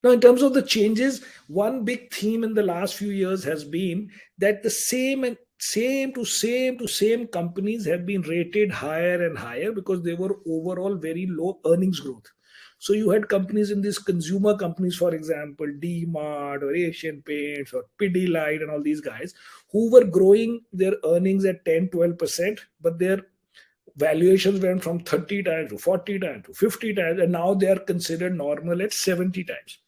Now, in terms of the changes, one big theme in the last few years has been that the same companies have been rated higher and higher because they were overall very low earnings growth. So you had companies in these consumer companies, for example, D-Mart or Asian Paints or Pidilite and all these guys who were growing their earnings at 10, 12%, but their valuations went from 30 times to 40 times to 50 times, and now they are considered normal at 70 times.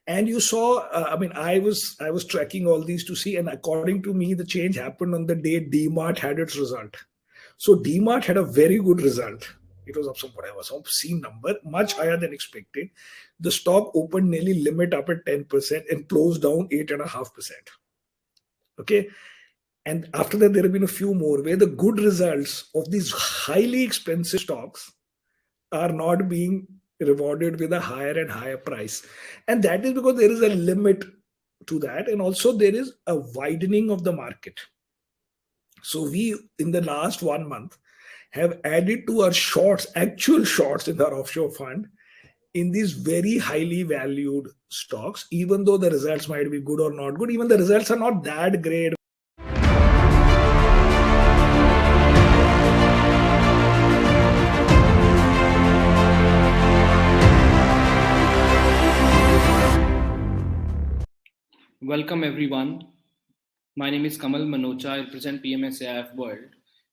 And you saw, I was tracking all these to see, and according to me, the change happened on the day DMart had its result. So DMart had a very good result. It was up some whatever, some obscene number, much higher than expected. The stock opened nearly limit up at 10% and closed down 8.5%. Okay. And after that, there have been a few more where the good results of these highly expensive stocks are not being rewarded with a higher and higher price. And that is because there is a limit to that. And also, there is a widening of the market. So, we, in the last 1 month, have added to our shorts, actual shorts in our offshore fund in these very highly valued stocks, even though the results might be good or not good, even the results are not that great. Welcome everyone. My name is Kamal Manocha. I represent PMSAIF World.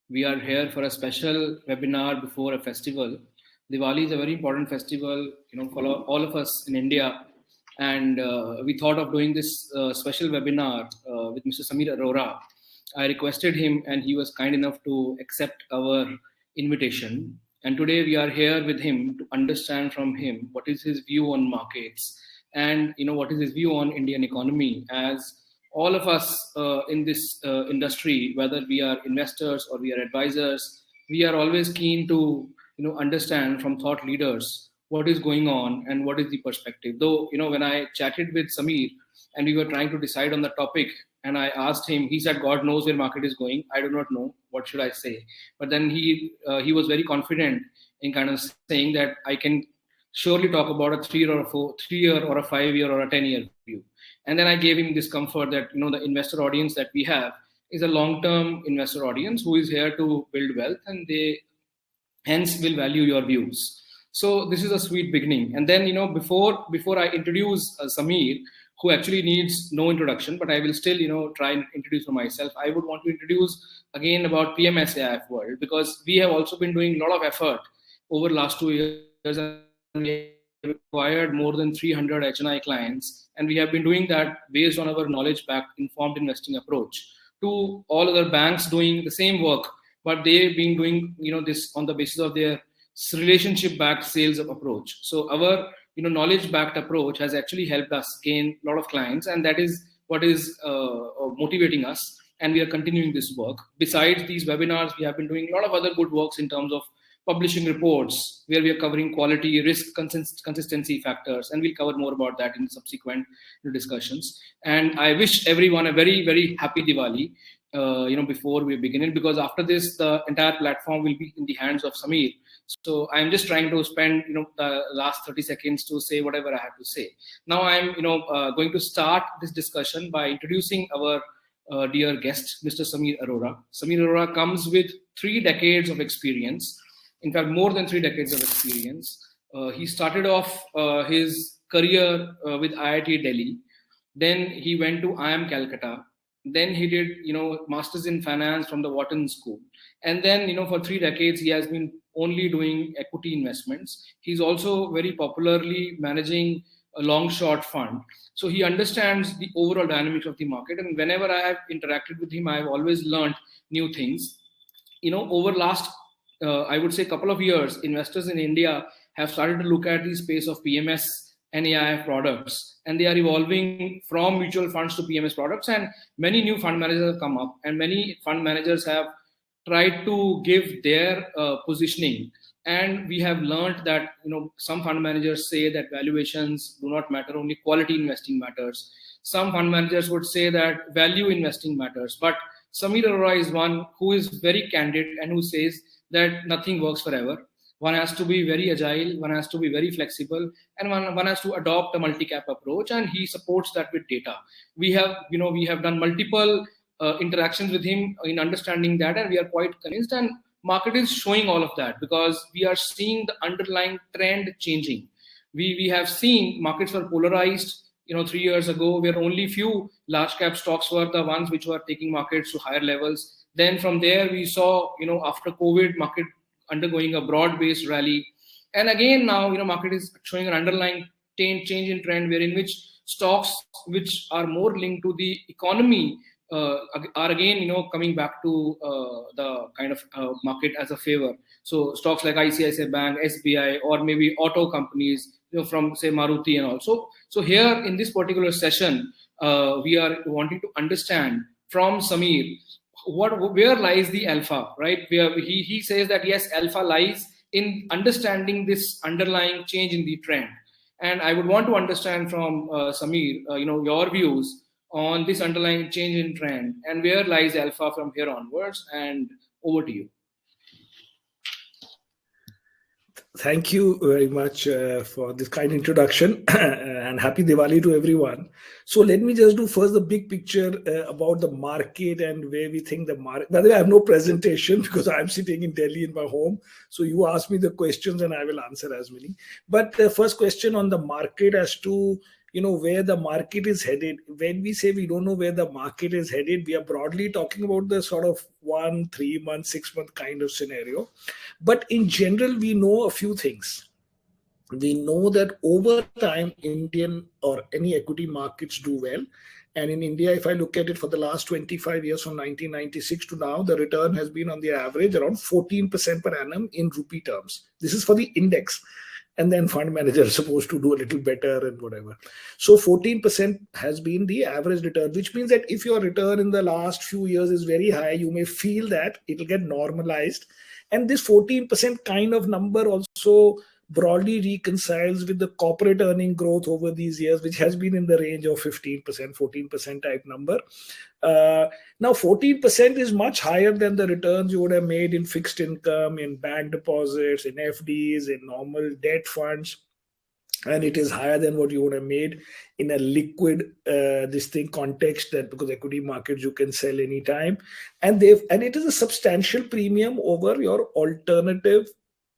We are here for a special webinar before a festival. Diwali is a very important festival, for all of us in India, and we thought of doing this special webinar with Mr. Samir Arora. I requested him, and he was kind enough to accept our invitation. And today we are here with him to understand from him what is his view on markets, and what is his view on Indian economy. As all of us in this industry, whether we are investors or we are advisors, we are always keen to understand from thought leaders what is going on and what is the perspective. Though when I chatted with Samir and we were trying to decide on the topic, and I asked him, he said, God knows where market is going. I do not know. What should I say? But then he was very confident in kind of saying that I can surely talk about a 3 year or a 5 year or a 10 year view. And then I gave him this comfort that the investor audience that we have is a long-term investor audience who is here to build wealth, and they hence will value your views. So this is a sweet beginning. And then before I introduce Samir, who actually needs no introduction, but I will still try and introduce myself. I would want to introduce again about PMSAIF World, because we have also been doing a lot of effort over the last 2 years, and we have acquired more than 300 HNI clients, and we have been doing that based on our knowledge-backed informed investing approach to all other banks doing the same work, but they've been doing this on the basis of their relationship-backed sales approach. So our knowledge-backed approach has actually helped us gain a lot of clients, and that is what is motivating us. And we are continuing this work. Besides these webinars, we have been doing a lot of other good works in terms of publishing reports where we are covering quality, risk, consistency factors, and we'll cover more about that in subsequent discussions. And I wish everyone a very, very happy Diwali, before we begin it, because after this, the entire platform will be in the hands of Samir. So I'm just trying to spend, the last 30 seconds to say whatever I have to say. Now I'm, going to start this discussion by introducing our dear guest, Mr. Samir Arora. Samir Arora comes with 3 decades of experience. In fact, more than 3 decades of experience. He started off his career with IIT Delhi. Then he went to IIM Calcutta. Then he did, masters in finance from the Wharton School. And then, for 3 decades, he has been only doing equity investments. He's also very popularly managing a long short fund. So he understands the overall dynamics of the market. And whenever I have interacted with him, I have always learned new things. Over last I would say couple of years, investors in India have started to look at the space of PMS and AIF products, and they are evolving from mutual funds to PMS products. And many new fund managers have come up, and many fund managers have tried to give their positioning. And we have learned that some fund managers say that valuations do not matter, only quality investing matters. Some fund managers would say that value investing matters. But Samir Arora is one who is very candid and who says that nothing works forever. One has to be very agile, one has to be very flexible, and one has to adopt a multi-cap approach, and he supports that with data. We have done multiple interactions with him in understanding that, and we are quite convinced, and market is showing all of that because we are seeing the underlying trend changing. We have seen markets were polarized 3 years ago, where only few large cap stocks were the ones which were taking markets to higher levels. Then from there we saw, after COVID, market undergoing a broad-based rally. And again now, market is showing an underlying change in trend, where in which stocks which are more linked to the economy are again, coming back to the kind of market as a favor. So stocks like ICICI Bank, SBI, or maybe auto companies, from say Maruti and all. So here in this particular session, we are wanting to understand from Samir where lies the alpha, right? Where he says that yes, alpha lies in understanding this underlying change in the trend. And I would want to understand from Samir, your views on this underlying change in trend and where lies alpha from here onwards. And over to you. Thank you very much for this kind introduction and happy Diwali to everyone. So let me just do first the big picture about the market and where we think the market. By the way, I have no presentation because I'm sitting in Delhi in my home. So you ask me the questions and I will answer as many. But the first question on the market as to where the market is headed. When we say we don't know where the market is headed, we are broadly talking about the sort of 1, 3 month, 6 month kind of scenario. But in general, we know a few things. We know that over time, Indian or any equity markets do well. And in India, if I look at it for the last 25 years, from 1996 to now, the return has been on the average around 14% per annum in rupee terms. This is for the index. And then fund manager is supposed to do a little better and whatever. So 14% has been the average return, which means that if your return in the last few years is very high, you may feel that it'll get normalized. And this 14% kind of number also broadly reconciles with the corporate earning growth over these years, which has been in the range of 15%, 14% type number. Now, 14% is much higher than the returns you would have made in fixed income, in bank deposits, in FDs, in normal debt funds. And it is higher than what you would have made in a liquid context, that because equity markets you can sell anytime. And it is a substantial premium over your alternative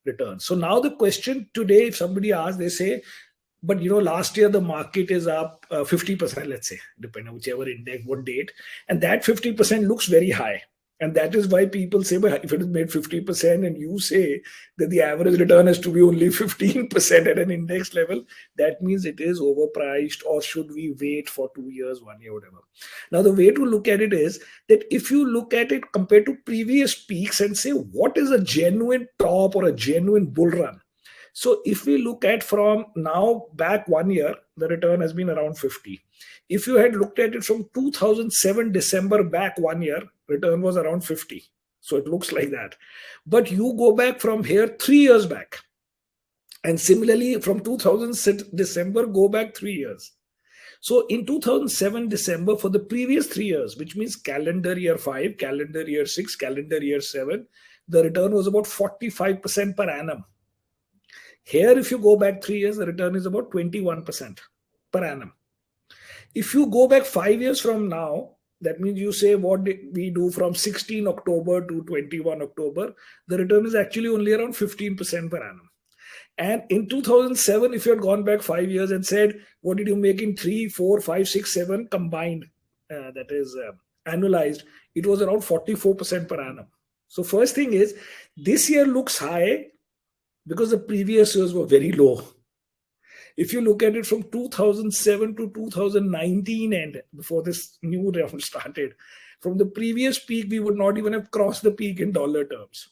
returns. So now the question today, if somebody asks, they say, but last year the market is up 50%, let's say, depending on whichever index, what date. And that 50% looks very high. And that is why people say, but if it is made 50% and you say that the average return has to be only 15% at an index level, that means it is overpriced, or should we wait for 2 years, 1 year, whatever. Now, the way to look at it is that if you look at it compared to previous peaks and say, what is a genuine top or a genuine bull run? So if we look at from now back 1 year, the return has been around 50. If you had looked at it from 2007 December back 1 year, return was around 50. So it looks like that. But you go back from here 3 years back. And similarly, from 2006 December, go back 3 years. So in 2007 December, for the previous 3 years, which means calendar year 5, calendar year 6, calendar year 7, the return was about 45% per annum. Here, if you go back 3 years, the return is about 21% per annum. If you go back 5 years from now, that means you say, what did we do from 16 October to 21 October? The return is actually only around 15% per annum. And in 2007, if you had gone back 5 years and said, what did you make in 3, 4, 5, 6, 7 combined, that is annualized, it was around 44% per annum. So first thing is, this year looks high because the previous years were very low. If you look at it from 2007 to 2019, and before this new round started, from the previous peak, we would not even have crossed the peak in dollar terms.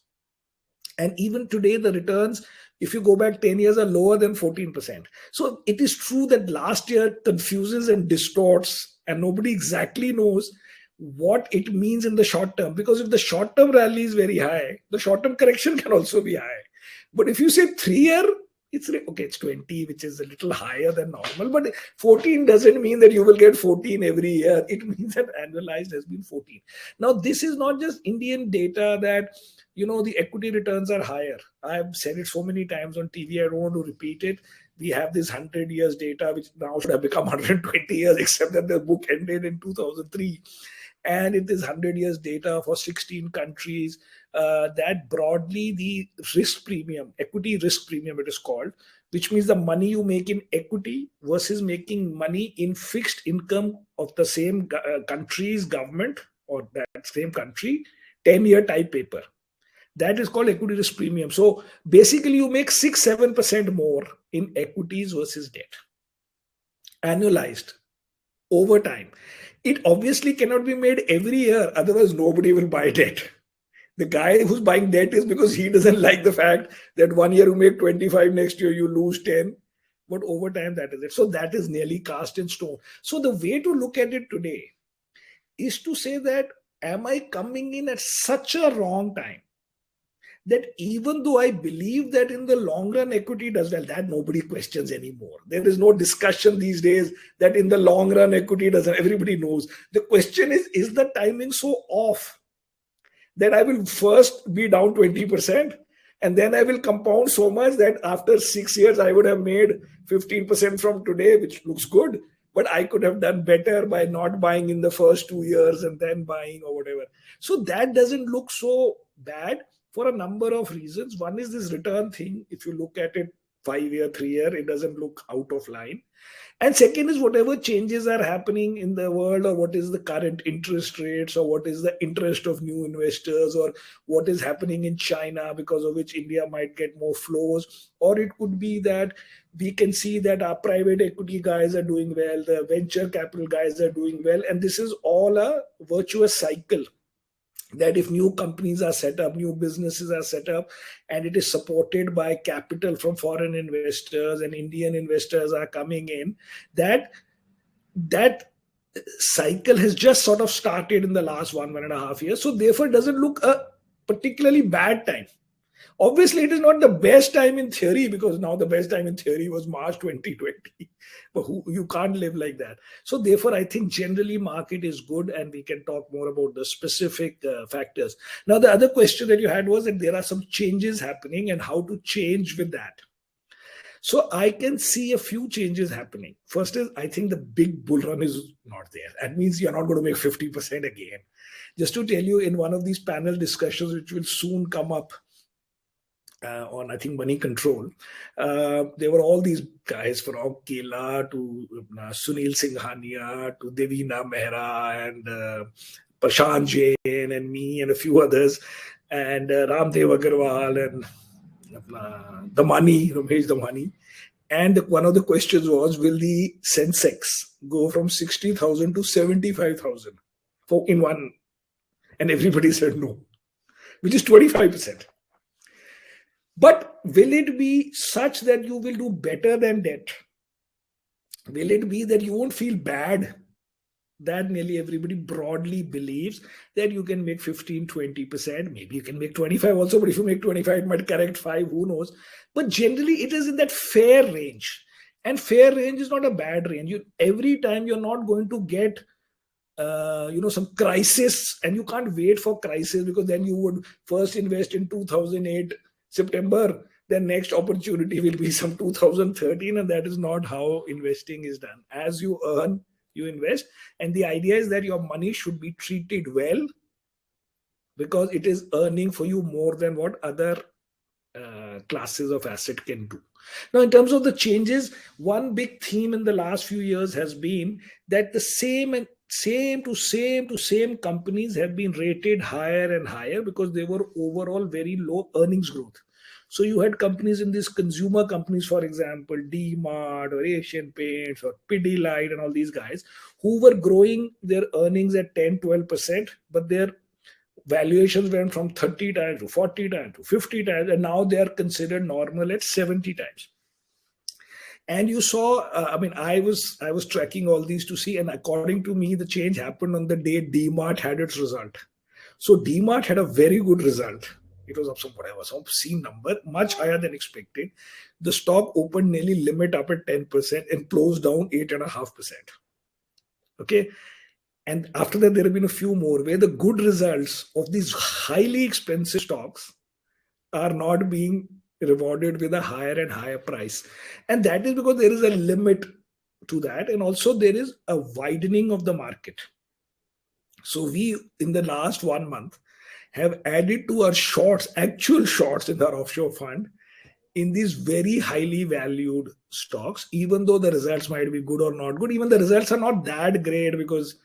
And even today, the returns, if you go back 10 years, are lower than 14%. So it is true that last year confuses and distorts, and nobody exactly knows what it means in the short term. Because if the short term rally is very high, the short term correction can also be high. But if you say 3 year, it's 20, which is a little higher than normal, but 14 doesn't mean that you will get 14 every year. It means that annualized has been 14. Now, this is not just Indian data that, the equity returns are higher. I've said it so many times on TV, I don't want to repeat it. We have this 100 years data, which now should have become 120 years, except that the book ended in 2003. And it is 100 years data for 16 countries. That broadly the risk premium, equity risk premium, it is called, which means the money you make in equity versus making money in fixed income of the same country's government or that same country, 10-year type paper. That is called equity risk premium. So basically, you make 6-7% more in equities versus debt, annualized over time. It obviously cannot be made every year, otherwise, nobody will buy debt. The guy who's buying debt is because he doesn't like the fact that 1 year you make 25, next year you lose 10. But over time, that is it. So that is nearly cast in stone. So the way to look at it today is to say that, am I coming in at such a wrong time that even though I believe that in the long run equity does well, that nobody questions anymore. There is no discussion these days that in the long run equity doesn't, everybody knows. The question is the timing so off that I will first be down 20% and then I will compound so much that after 6 years I would have made 15% from today, which looks good, but I could have done better by not buying in the first 2 years and then buying or whatever. So that doesn't look so bad for a number of reasons. One is this return thing. If you look at it 5 year, 3 year, it doesn't look out of line. And second is whatever changes are happening in the world, or what is the current interest rates, or what is the interest of new investors, or what is happening in China, because of which India might get more flows. Or it could be that we can see that our private equity guys are doing well, the venture capital guys are doing well. And this is all a virtuous cycle, that if new companies are set up, new businesses are set up, and it is supported by capital from foreign investors and Indian investors are coming in, that cycle has just sort of started in the last 1.5 years. So therefore, it doesn't look a particularly bad time. Obviously, it is not the best time in theory, because now the best time in theory was March 2020. But you can't live like that. So therefore, I think generally market is good, and we can talk more about the specific factors. Now, the other question that you had was that there are some changes happening and how to change with that. So I can see a few changes happening. First is, I think the big bull run is not there. That means you're not going to make 50% again. Just to tell you, in one of these panel discussions, which will soon come up, on I think Money Control, there were all these guys from Kela to Sunil Singhania to Devina Mehra and Prashant Jain and me and a few others, and Ramdev Agarwal and Ramesh Damani. And one of the questions was, will the Sensex go from 60,000 to 75,000 in one? And everybody said no, which is 25%. But will it be such that you will do better than debt? Will it be that you won't feel bad? That nearly everybody broadly believes that you can make 15-20%. Maybe you can make 25 also, but if you make 25, it might correct 5, who knows? But generally, it is in that fair range. And fair range is not a bad range. Every time you're not going to get some crisis, and you can't wait for crisis, because then you would first invest in 2008 September, then next opportunity will be some 2013, and that is not how investing is done. As you earn, you invest, and the idea is that your money should be treated well, because it is earning for you more than what other classes of asset can do. Now, in terms of the changes, one big theme in the last few years has been that the same companies have been rated higher and higher, because they were overall very low earnings growth. So you had companies in these consumer companies, for example, D-Mart or Asian Paints or Pidilite and all these guys, who were growing their earnings at 10-12%, but their valuations went from 30 times to 40 times to 50 times, and now they are considered normal at 70 times. And you saw, I was tracking all these to see, and according to me, the change happened on the day D-Mart had its result. So D-Mart had a very good result. It was up some obscene number, much higher than expected. The stock opened nearly limit up at 10% and closed down 8.5%. Okay. And after that, there have been a few more where the good results of these highly expensive stocks are not being rewarded with a higher and higher price. And that is because there is a limit to that. And also, there is a widening of the market. So, we, in the last 1 month, have added to our shorts, actual shorts in our offshore fund, in these very highly valued stocks, even though the results might be good or not good. Even the results are not that great because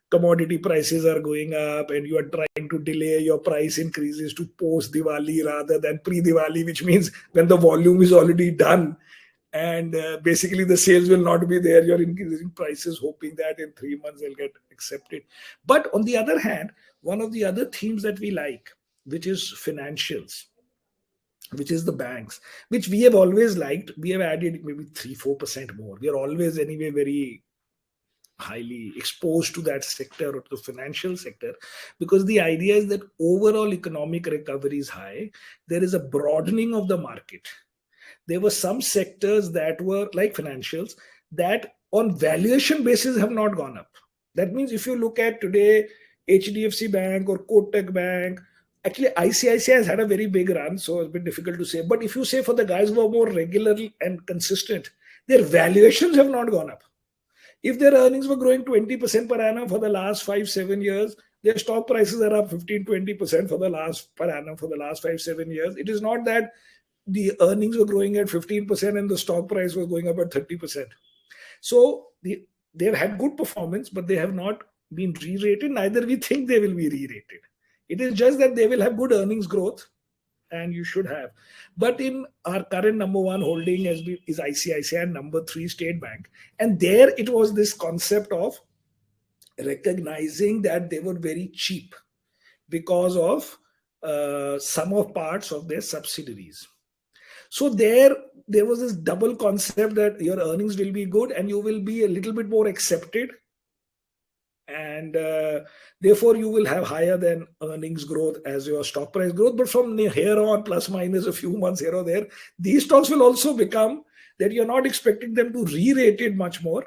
commodity prices are going up and you are trying to delay your price increases to post Diwali rather than pre Diwali, which means when the volume is already done and basically the sales will not be there, you're increasing prices hoping that in 3 months they'll get accepted. But on the other hand, one of the other themes that we like, which is financials, which is the banks, which we have always liked. We have added maybe 3-4% more. We are always anyway very highly exposed to that sector or to the financial sector, because the idea is that overall economic recovery is high. There is a broadening of the market. There were some sectors that were like financials that on valuation basis have not gone up. That means if you look at today, HDFC Bank or Kotak Bank, actually ICICI has had a very big run, so it's a bit difficult to say. But if you say for the guys who are more regular and consistent, their valuations have not gone up. If their earnings were growing 20% per annum for the last 5-7 years, their stock prices are up 15-20% for the last per annum for the last 5-7 years. It is not that the earnings were growing at 15% and the stock price was going up at 30%. So they've had good performance, but they have not been re-rated. Neither we think they will be re-rated. It is just that they will have good earnings growth, and you should have. But in our current number one holding is ICICI and number 3 State Bank. And there it was this concept of recognizing that they were very cheap because of some of parts of their subsidiaries. So there was this double concept that your earnings will be good and you will be a little bit more accepted, and therefore you will have higher than earnings growth as your stock price growth. But from here on, plus minus a few months here or there, these stocks will also become that you're not expecting them to re-rate it much more.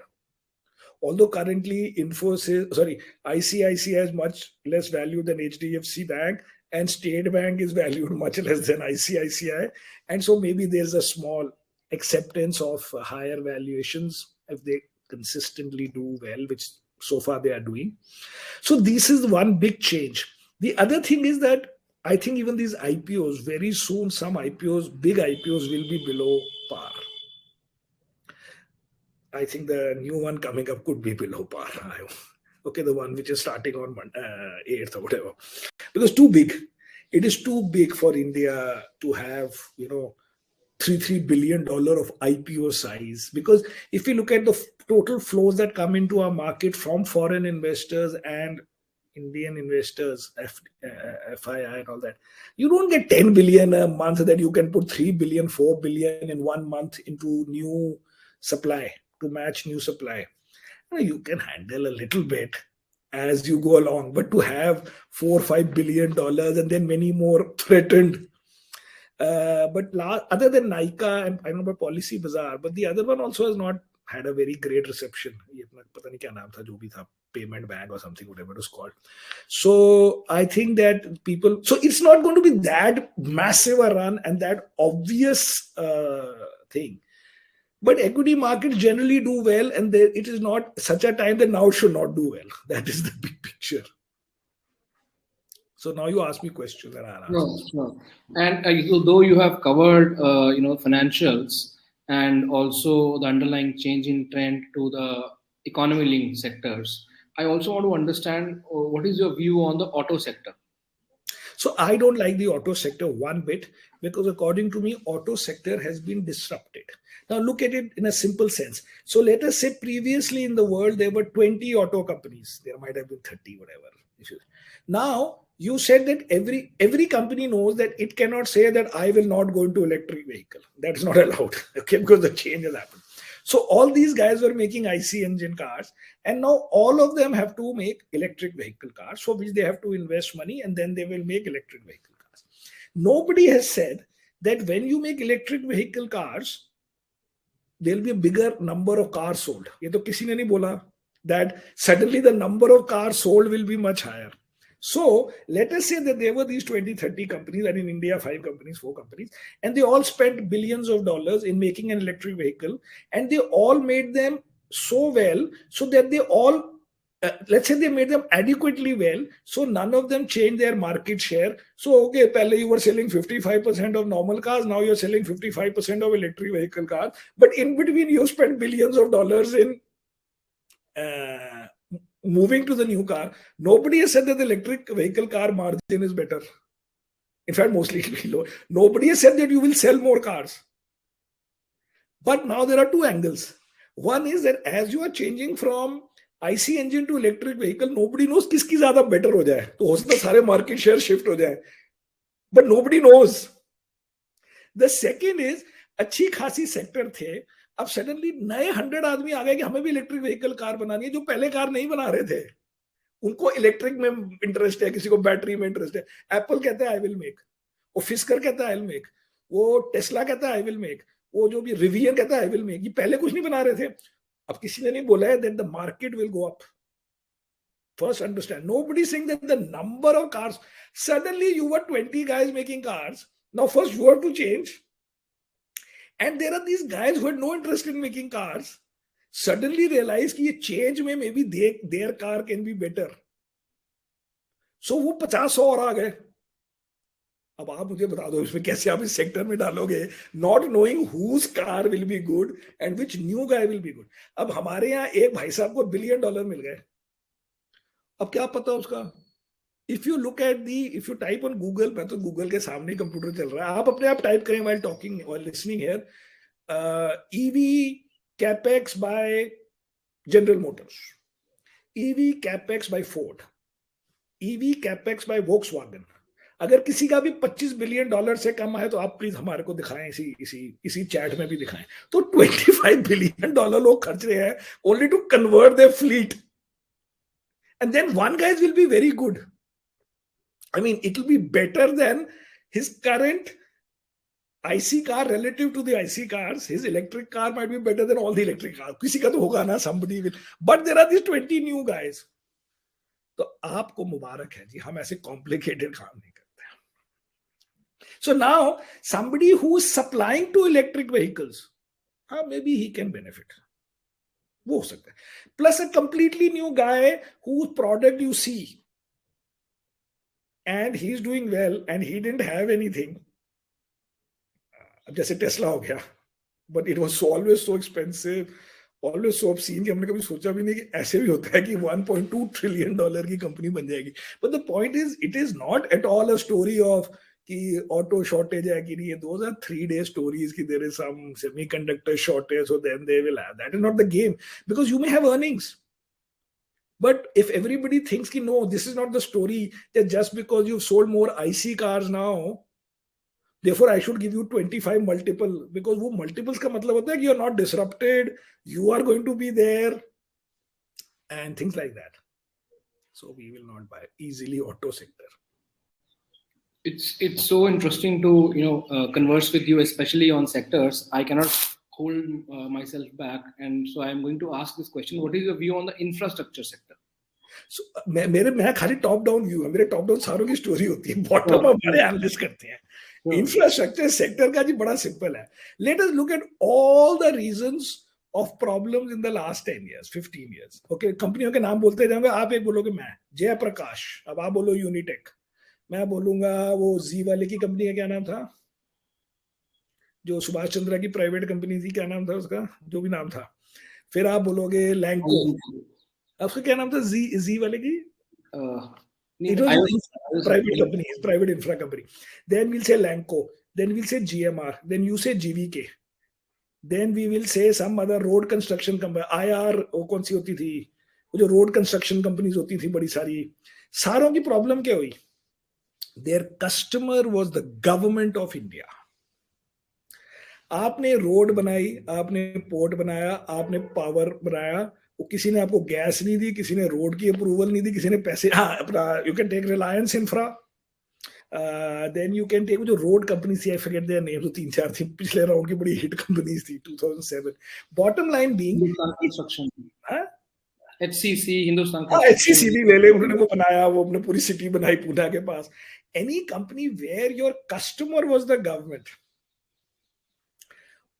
Although currently ICICI has much less value than HDFC Bank, and State Bank is valued much less than ICICI. And so maybe there's a small acceptance of higher valuations if they consistently do well, which so far they are doing. So this is one big change. The other thing is that I think even these IPOs, very soon some IPOs, big IPOs, will be below par. I think the new one coming up could be below par. Okay, the one which is starting on 8th or whatever. Because too big. It is too big for India to have, $3 billion of IPO size. Because if you look at the total flows that come into our market from foreign investors and Indian investors, FII and all that, you don't get 10 billion a month that you can put 3 billion, 4 billion in 1 month into new supply to match new supply. You can handle a little bit as you go along, but to have $4-5 billion and then many more threatened. But other than Nykaa, and I know about Policy Bazaar, but the other one also has not had a very great reception. Payment Bank or something, whatever it was called. So I think that so it's not going to be that massive a run and that obvious thing. But equity markets generally do well, and it is not such a time that now should not do well. That is the big picture. So now you ask me questions and I'll answer. No. And though you have covered, financials and also the underlying change in trend to the economy-linked sectors, I also want to understand what is your view on the auto sector? So I don't like the auto sector one bit, because according to me, auto sector has been disrupted. Now look at it in a simple sense. So let us say previously in the world, there were 20 auto companies. There might have been 30, whatever. Now you said that every company knows that it cannot say that I will not go into electric vehicle. That's not allowed, okay, because the change has happened. So all these guys were making IC engine cars, and now all of them have to make electric vehicle cars, for which they have to invest money, and then they will make electric vehicle cars. Nobody has said that when you make electric vehicle cars, there will be a bigger number of cars sold. ये तो किसी ने नहीं बोला. that suddenly the number of cars sold will be much higher. So let us say that there were these 20, 30 companies, and in India, 5 companies, 4 companies, and they all spent billions of dollars in making an electric vehicle, and they all made them so well so that they all, let's say they made them adequately well, so none of them changed their market share. So, okay, pehle you were selling 55% of normal cars, now you're selling 55% of electric vehicle cars, but in between you spent billions of dollars in moving to the new car. Nobody has said that the electric vehicle car margin is better. In fact, mostly it will be low. Nobody has said that you will sell more cars. But now there are two angles. One is that as you are changing from IC engine to electric vehicle, nobody knows kiski zyada better ho jaye. To ho sakta sare market share shift ho jaye. But nobody knows. The second is अच्छी खासी sector थे, अब suddenly नए 100 आदमी आ गए कि हमें भी इलेक्ट्रिक व्हीकल कार बनानी है, जो पहले कार नहीं बना रहे थे. उनको इलेक्ट्रिक में इंटरेस्ट है, किसी को बैटरी में इंटरेस्ट है. एप्पल कहता है आई विल मेक, वो फिस्कर कहता है आई विल मेक, वो टेस्ला कहता है आई विल मेक, वो जो भी रिवियन कहता है आई विल मेक. ये पहले कुछ नहीं बना रहे थे. अब किसी ने नहीं बोला है that the market will go up. First understand, nobody saying that the number of cars, suddenly you were 20 guys making cars. Now first you have to change. And there are these guys who had no interest in making cars, suddenly realize कि ये change में maybe their car can be better. So वो 50-100 और आ गए. अब आप मुझे बता दो इसमें कैसे आप इस सेक्टर में डालोगे, not knowing whose car will be good and which new guy will be good. अब हमारे यहाँ एक भाई साहब को $1 billion मिल गए. अब क्या पता उसका? If you look at if you type on Google, मैं तो Google के सामने कंप्यूटर चल रहा है, आप अपने आप टाइप करें while talking while listening here, EV capex by General Motors, EV capex by Ford, EV capex by Volkswagen. अगर किसी का भी $25 billion से कम है तो आप प्लीज हमारे को दिखाएं, इसी चैट में भी दिखाएं. तो $25 billion लोग खर्च रहे हैं only to convert their fleet, and then one guy will be very good. I mean, it will be better than his current IC car relative to the IC cars. His electric car might be better than all the electric cars. किसी का तो होगा ना, somebody will. But there are these 20 new guys. तो आपको मुबारक है जी, हम ऐसे complicated काम नहीं करते. So now, somebody who is supplying to electric vehicles, maybe he can benefit. वो हो सकता है. Plus a completely new guy whose product you see, and he's doing well and he didn't have anything. अब जैसे Tesla हो गया, but it was always so expensive, always so obscene कि हमने कभी सोचा भी नहीं कि ऐसे भी होता है कि $1.2 trillion की कंपनी बन जाएगी. But the point is, it is not at all a story of कि auto shortage है कि नहीं. Those are 3-day stories कि there is some semiconductor shortage, so then they will have. That is not the game, because you may have earnings. But if everybody thinks कि no, this is not the story, that just because you've sold more IC cars now, therefore I should give you 25 multiple, because वो multiples का मतलब होता है कि you're not disrupted, you are going to be there, and things like that. So we will not buy easily auto sector. It's so interesting to converse with you, especially on sectors. I cannot hold myself back, and so I'm going to ask this question: what is your view on the infrastructure sector? So मैं खाली top down view है, मेरे top down सारों की story होती है, bottom up हमारे analyst करते हैं. इंफ्रास्ट्रक्चर सेक्टर का जी बड़ा सिंपल है. Let us look at all the reasons of problems in the last 10 years, 15 years. Okay, कंपनियों के नाम बोलते जाऊंगा, आप एक बोलोगे मैं जयप्रकाश, अब आप बोलो यूनिटेक, मैं बोलूंगा वो जी वाले की कंपनी का क्या नाम था, जो सुभाष चंद्रा की प्राइवेट कंपनी थी, क्या नाम था उसका, जो भी नाम था. फिर आप बोलोगे लैंको, आपका क्या नाम था जी वाले की, it was private company, private infra company. Then we'll say Lanco, then we'll say GMR, then you say GVK, then we will say some other road construction company, IR, वो कौन सी होती थी, वो जो रोड कंस्ट्रक्शन कंपनीज होती थी बड़ी सारी. सारों की प्रॉब्लम क्या हुई? Their customer was the government of India. आपने रोड बनाई, आपने पोर्ट बनाया, आपने पावर बनाया, वो किसी ने आपको गैस नहीं दी, किसी ने रोड की अप्रूवल नहीं दी, किसी ने पैसे, अपना you can take Reliance Infra, then you can take जो रोड कंपनी थी, आई फॉरगेट देयर नेम, तो 3-4 थी पिछले राउंड की बड़ी हिट कंपनीज थी 2007. Bottom line being construction, HCC, Hindustan हाँ, कंस्ट्रक्शन। HCCB ले ले, उन्होंने वो बनाया, वो अपने पूरी सिटी बनाई पूना के पास. Any company where your customer was the government,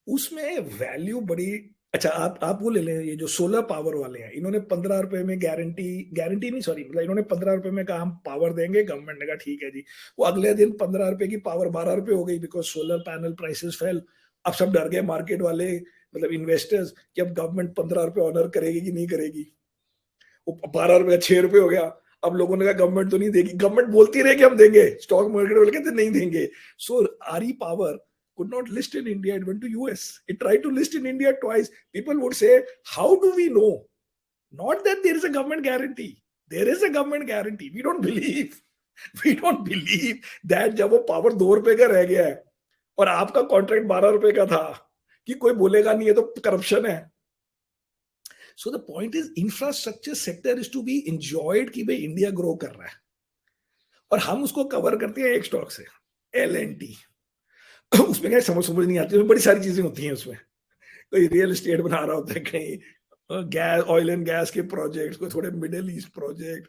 उसमें वैल्यू बड़ी. अच्छा, आप वो ले लें, ये जो सोलर पावर वाले हैं, इन्होंने 15 रुपए में गारंटी नहीं, सॉरी, मतलब इन्होंने 15 रुपए में कहा हम पावर देंगे, गवर्नमेंट ने कहा ठीक है जी. वो अगले दिन 15 रुपए की पावर 12 रुपए हो गई, because solar panel prices fail. अब सब डर गए मार्केट वाले, मतलब इन्वेस्टर्स, कि अब गवर्नमेंट 15 रुपए ऑनर करेगी कि नहीं करेगी. वो 12 रुपए 6 रुपए हो गया. अब लोगों ने कहा गवर्नमेंट तो नहीं देगी, गवर्नमेंट बोलती रहे कि हम देंगे, स्टॉक मार्केट वाले कहते नहीं देंगे. सो आरई power could not list in India. It went to US. It tried to list in India twice. People would say, how do we know? Not that there is a government guarantee. There is a government guarantee. We don't believe. We don't believe that जब वो power 2 रुपए का रह गया है और आपका contract 12 रुपए का था, कि कोई बोलेगा नहीं ये तो करप्शन है. So the point is, infrastructure sector is to be enjoyed कि भाई इंडिया ग्रो कर रहा है, और हम उसको कवर करते हैं एक स्टॉक से, L&T. उसमें क्या समझ नहीं आती, उसमें बड़ी सारी चीजें होती हैं. उसमें कोई रियल एस्टेट बना रहा होता है, कहीं गैस, ऑयल एंड गैस के प्रोजेक्ट, कोई थोड़े मिडिल ईस्ट प्रोजेक्ट,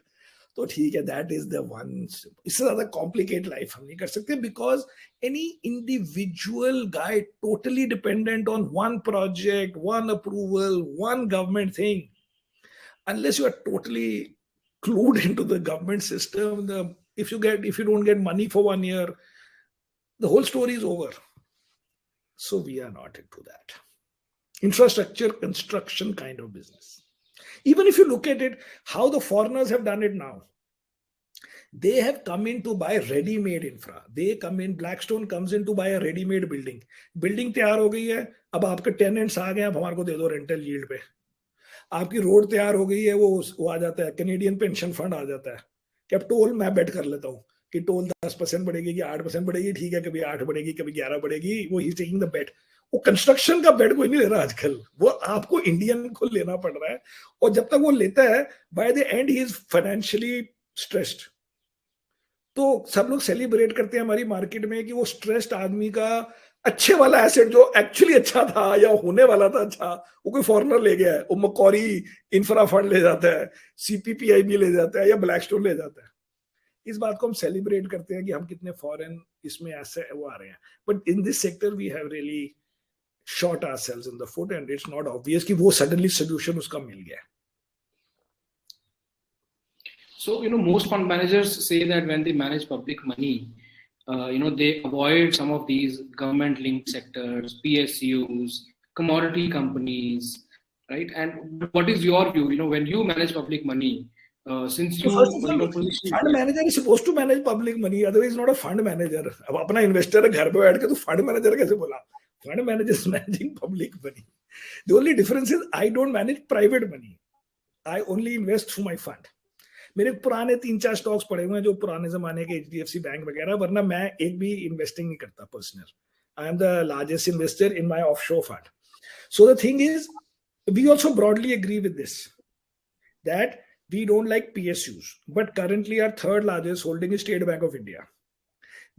तो ठीक है, दैट इज द वन. इससे ज्यादा कॉम्प्लिकेट लाइफ हम नहीं कर सकते, because any individual guy totally dependent on one project, one approval, one government thing, unless you are totally clued into the government system, if you don't get money for 1 year, the whole story is over. So we are not into that infrastructure construction kind of business. Even if you look at it, how the foreigners have done it now, they have come in to buy ready-made infra. They come in, Blackstone comes in to buy a ready-made building तैयार हो गई है, अब आपके tenants आ गए, अब हमारे को दे दो रेंटल यील्ड पे. आपकी रोड तैयार हो गई है, वो आ जाता है, कैनेडियन पेंशन फंड आ जाता है कि अब टोल मैं बेट कर लेता हूँ कि टोल 10% बढ़ेगी कि 8% बढ़ेगी, ठीक है, कभी 8 बढ़ेगी, कभी 11 बढ़ेगी, वो ही टेकिंग द बेट. वो कंस्ट्रक्शन का बेट कोई नहीं ले रहा आजकल, वो आपको इंडियन को लेना पड़ रहा है, और जब तक वो लेता है, by the and he is financially stressed. तो सब लोग सेलिब्रेट करते हैं हमारी मार्केट में कि वो स्ट्रेस्ड आदमी का अच्छे वाला एसेट जो एक्चुअली अच्छा था या होने वाला था अच्छा, वो कोई फॉरेनर ले गया है, वो मकौरी इंफ्रा फंड ले जाता है, सीपीपीआईबी ले जाता है, या ब्लैकस्टोन ले जाता है. इस बात को हम सेलिब्रेट करते हैं कि हम कितने फॉरेन इसमें ऐसे वो आ रहे हैं, but in this sector we have really shot ourselves in the foot, and it's not obvious कि वो suddenly solution उसका मिल गया. So, most fund managers say that when they manage public money, they avoid some of these government-linked sectors, PSUs, commodity companies, right? And what is your view? When you manage public money, since you, fund manager is supposed to manage public money, otherwise not a fund manager. अब अपना investor घर पे बैठ के तो fund manager कैसे बोला? Fund manager is managing public money. The only difference is I don't manage private money. I only invest through my fund. मेरे पुराने 3-4 स्टॉक्स पड़े हुए हैं जो पुराने जमाने के HDFC बैंक वगैरह, वरना मैं एक भी इन्वेस्टिंग नहीं करता personal. I am the largest investor in my offshore fund. So the thing is, we also broadly agree with this, that we don't like PSUs, but currently our third largest holding is State Bank of India.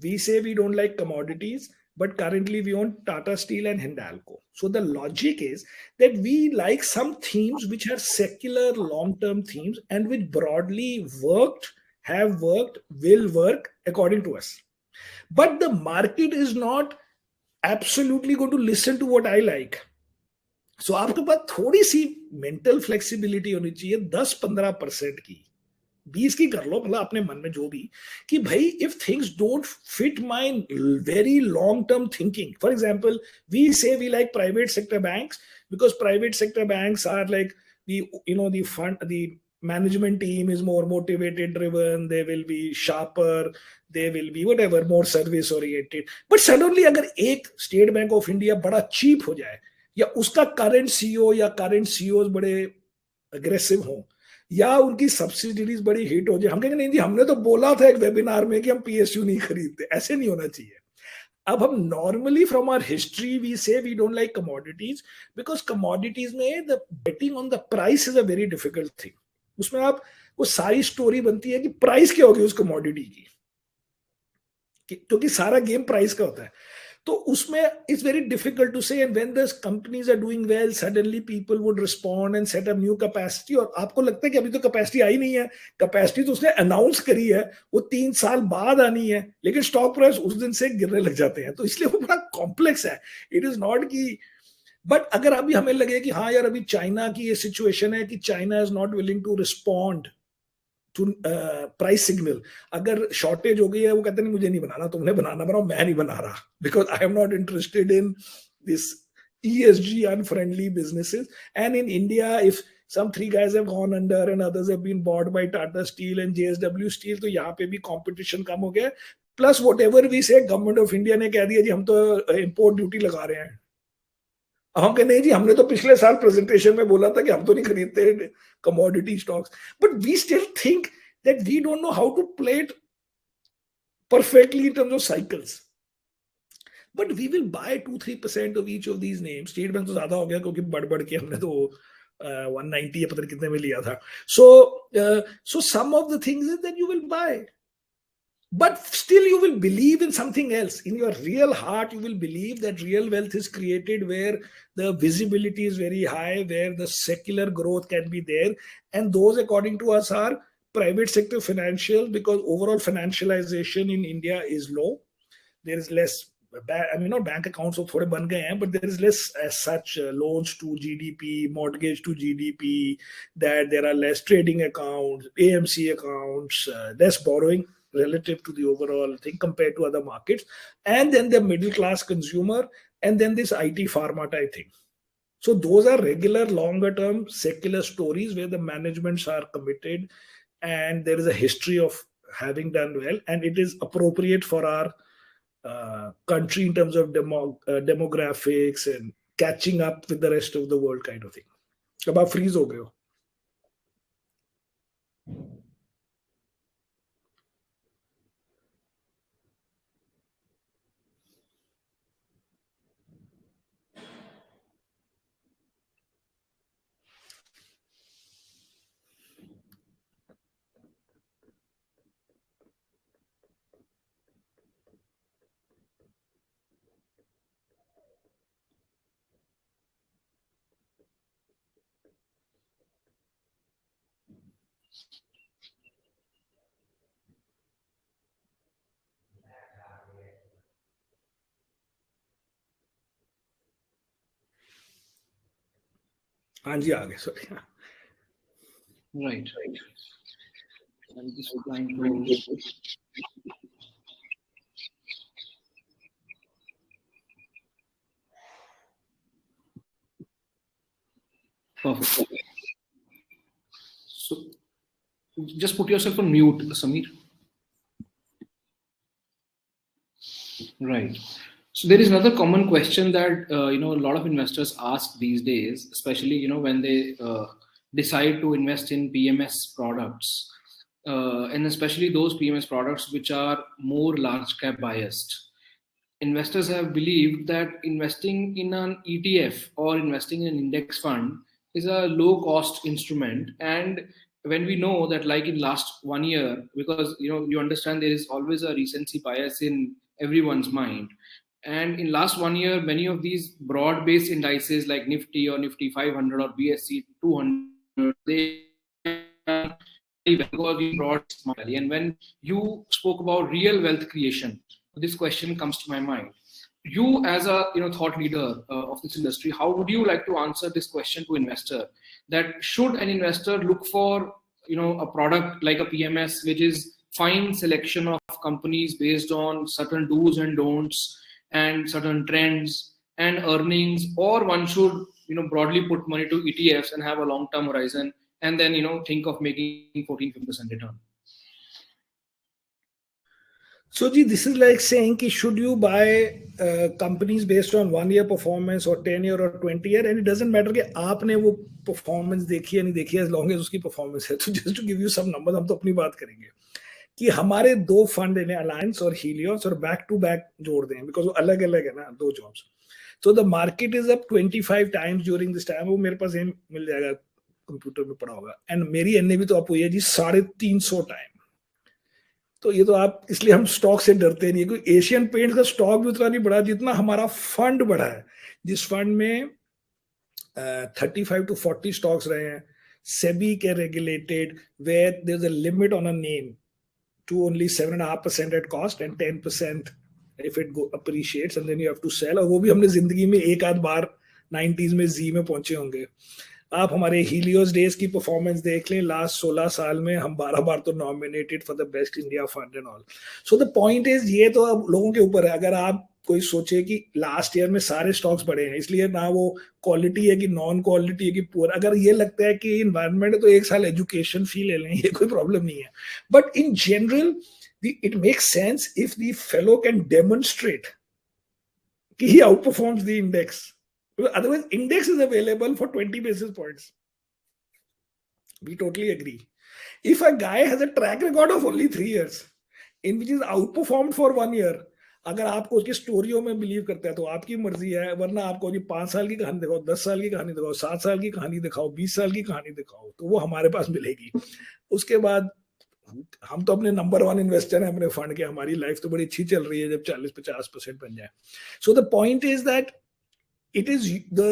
We say we don't like commodities, but currently we own Tata Steel and Hindalco. So the logic is that we like some themes which are secular long-term themes and which broadly worked, have worked, will work according to us. But the market is not absolutely going to listen to what I like. So आपके पास थोड़ी सी mental flexibility होनी चाहिए, 10-15% की, 20 की कर लो, मतलब अपने मन में जो भी, कि भाई if things don't fit my very long term thinking. For example, we say we like private sector banks because private sector banks are like the fund, the management team is more motivated, driven, they will be sharper, they will be whatever, more service oriented. But suddenly अगर एक state bank of India बड़ा cheap हो जाए, या उसका current CEO या current CEO बड़े aggressive हो, या उनकी सब्सिडीज बड़ी हिट हो जाए, हम कहेंगे नहीं जी हमने तो बोला था एक वेबिनार में कि हम पीएसयू नहीं खरीदते. ऐसे नहीं होना चाहिए. अब हम normally from our history we say we don't like commodities because commodities में the betting on the price is a very difficult thing. उसमें आप वो सारी स्टोरी बनती है कि प्राइस क्या होगी उस कमोडिटी की, क्योंकि सारा गेम प्राइस का होता है. तो उसमें it's very difficult to say, and when the companies are doing well suddenly people would respond and set up new capacity, और आपको लगता है कि अभी तो कैपेसिटी आई नहीं है, कैपेसिटी तो उसने अनाउंस करी है, वो 3 साल बाद आनी है, लेकिन स्टॉक प्राइस उस दिन से गिरने लग जाते हैं। तो इसलिए वो बड़ा कॉम्प्लेक्स है। इट इज नॉट कि, बट अगर अभी हमें लगे कि हाँ यार अभी चाइना की ये सिचुएशन है कि China is not willing to respond to price signal, अगर शॉर्टेज हो गई है, वो कहते नहीं मुझे नहीं बनाना, तुमने बनाना, बनाओ, मैं नहीं बना रहा, because I am not interested in this ESG unfriendly businesses. And in India, if some 3 guys have gone under and others have been bought by Tata Steel and JSW Steel, तो यहाँ पे भी competition कम हो गया। Plus whatever we say, government of India ने कह दिया जी हम तो इम्पोर्ट ड्यूटी लगा रहे हैं। हम कह नहीं जी, हमने तो पिछले साल प्रेजेंटेशन में बोला था कि हम तो नहीं खरीदते commodity stocks, but we still think that we don't know how to play it perfectly in terms of cycles, but we will buy 2-3% of each of these names. State Bank तो ज्यादा हो गया क्योंकि बढ़ बढ़ के हमने तो 190 या पता नहीं कितने में लिया था। So some of the things is that you will buy, but still you will believe in something else. In your real heart you will believe that real wealth is created where the visibility is very high, where the secular growth can be there, and those according to us are private sector financial, because overall financialization in India is low. There is less, I mean not bank accounts so thode ban gaye hain, but there is less as such loans to GDP, mortgage to GDP, that there are less trading accounts, AMC accounts, less borrowing relative to the overall thing compared to other markets, and then the middle class consumer, and then this IT pharma type thing. So those are regular longer term secular stories where the managements are committed and there is a history of having done well, and it is appropriate for our country in terms of demographics and catching up with the rest of the world kind of thing. अब आप freeze हो गए हो। हाँ जी आ गए, sorry. Right. I'm just trying to. Perfect. So just put yourself on mute, Samir. Right. So there is another common question that a lot of investors ask these days, especially when they decide to invest in PMS products, and especially those PMS products which are more large cap biased. Investors have believed that investing in an ETF or investing in an index fund is a low cost instrument, and when we know that, like in last 1 year, because you understand there is always a recency bias in everyone's mind, and in last 1 year many of these broad based indices like Nifty or Nifty 500 or BSE 200, they broad. And when you spoke about real wealth creation, this question comes to my mind. You as a thought leader of this industry, how would you like to answer this question to investor, that should an investor look for a product like a PMS which is fine selection of companies based on certain do's and don'ts and certain trends and earnings, or one should broadly put money to ETFs and have a long term horizon and then think of making 14-15% return? So, ji, this is like saying कि should you buy companies based on 1 year performance or 10 year or 20 year, and it doesn't matter कि आपने वो performance देखी या नहीं देखी, as long as उसकी performance है। तो just to give you some numbers, हम तो अपनी बात करेंगे कि हमारे 2 फंड हैं, अलायंस और हीलियोस, और बैक टू बैक जोड़ दें बिकॉज वो अलग अलग है ना 2 जॉब्स। तो the market is up 25 times during this time. वो मेरे पास मिल जाएगा, कंप्यूटर में पड़ा होगा, एंड मेरी एनएवी तो आप हुई है जी 350 टाइम। तो ये तो आप, इसलिए हम स्टॉक से डरते नहीं, क्योंकि एशियन पेंट्स का स्टॉक भी उतना नहीं बढ़ा जितना हमारा फंड बढ़ा है, जिस फंड में 35 to 40 stocks रहे हैं, सेबी के regulated, where there is a limit on a name to only 7.5% at cost and 10% if it appreciates and then you have to sell, और वो भी हमने जिंदगी में एक आध बार 90s में जी में पहुंचे होंगे। आप हमारे हीलियोस डेज की परफॉर्मेंस देख लें, लास्ट 16 साल में हम 12 बार तो nominated for the best India fund and all. So the point is, ये तो अब लोगों के ऊपर है। अगर आप कोई सोचे कि लास्ट ईयर में सारे स्टॉक्स बढ़े हैं, इसलिए ना वो क्वालिटी है कि नॉन क्वालिटी है कि पुअर, अगर ये लगता है कि इन्वायरमेंट है तो एक साल एजुकेशन फी ले लें, ये कोई प्रॉब्लम नहीं है। But in general it makes sense if the fellow can demonstrate कि he outperforms the index. Otherwise, index is available for 20 basis points. We totally agree. If a guy has a track record of only 3 years in which is outperformed for 1 year, अगर आपको उसकी स्टोरियों में believe करता है तो आपकी मर्जी है, वरना आपको जी 5 साल की कहानी दिखाओ, 10 साल की कहानी दिखाओ, 7 साल की कहानी दिखाओ, 20 साल की कहानी दिखाओ, तो वो हमारे पास मिलेगी। उसके बाद हम तो अपने नंबर 1 इन्वेस्टर हैं अपने फंड के, हमारी लाइफ तो बड़ी अच्छी चल रही है जब 40-50% बन जाए। So the point is that it is the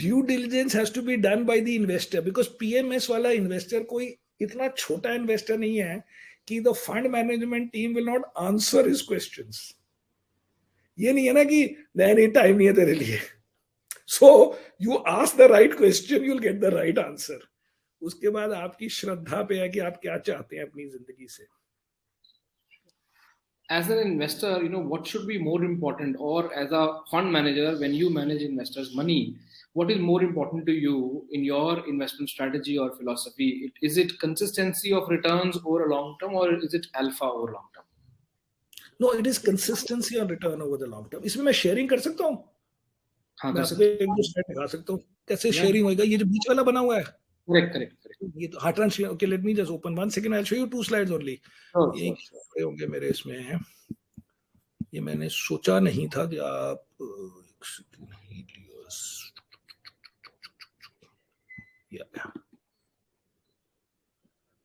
due diligence has to be done by the investor, because PMS वाला इन्वेस्टर कोई इतना छोटा इन्वेस्टर नहीं है कि the fund management team will not answer his questions. ये नहीं है ना कि नहीं टाइम नहीं है तेरे लिए, so you ask the right question, you'll get the right answer. उसके बाद आपकी श्रद्धा पे है कि आप क्या चाहते हैं अपनी जिंदगी से। As an investor, what should be more important, or as a fund manager, when you manage investors' money, what is more important to you in your investment strategy or philosophy? Is it consistency of returns over a long term, or is it alpha over long term? No, it is consistency on return over the long term. इसमें मैं sharing कर सकता हूँ, हाँ, मैं कर आपको सकते एक दो स्लाइड दिखा सकता हूँ कैसे हैं। शेयरिंग होगा। ये जो बीच वाला बना हुआ है, करेक्ट करेक्ट करेक्ट। ये तो हाँ translate. Okay, let me just open 1 second, I will show you 2 slides only. ये श्योर। होंगे मेरे इसमें, ये मैंने सोचा नहीं था कि आप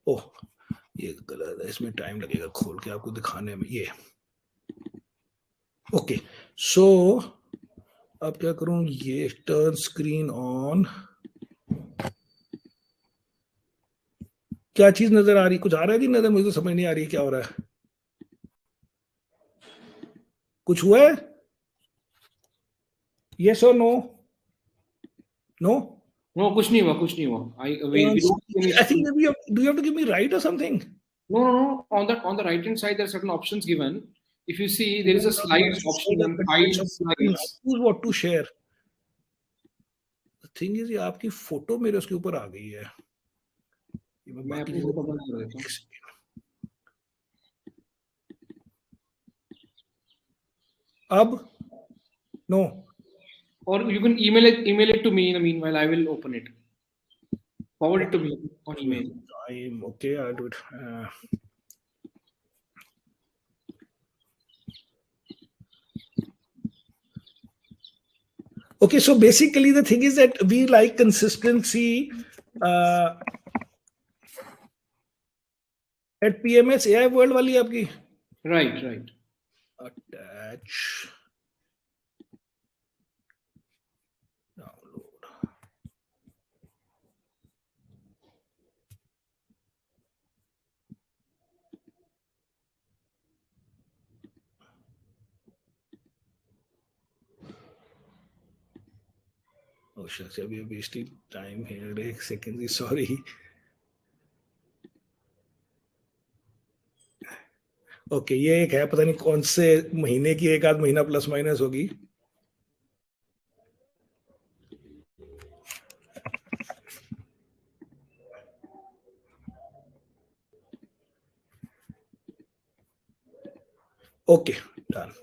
ओह ये गलत है, इसमें टाइम लगेगा खोल के आपको दिखाने में। ये ओके, सो अब क्या करूं, ये टर्न स्क्रीन ऑन। क्या चीज नजर आ रही, कुछ आ रहा है कि नजर, मुझे तो समझ नहीं आ रही क्या हो रहा है। कुछ हुआ है? यस और नो? नो नो, कुछ नहीं हुआ, कुछ नहीं हुआ। I think maybe do you have to give me right or something? No. On the right hand side, there are certain options given. If you see, there is a slides option and 5 slides. Choose what to share. The thing is, ये आपकी photo मेरे उसके ऊपर आ गई है। मैं अपनी photo बंद कर देता हूँ। अब no, or you can email it to me. In the meanwhile, I will open it. Forward it to me on email. I'm okay, I'll do it. Okay, so basically the thing is that we like consistency at PMS AI World वाली आपकी। Right. Attach, download. Oh shucks, we are wasting time here. एक second, sorry. Okay, ये एक है, पता नहीं कौन से महीने की, एक आध महीना प्लस माइनस होगी। Okay, done.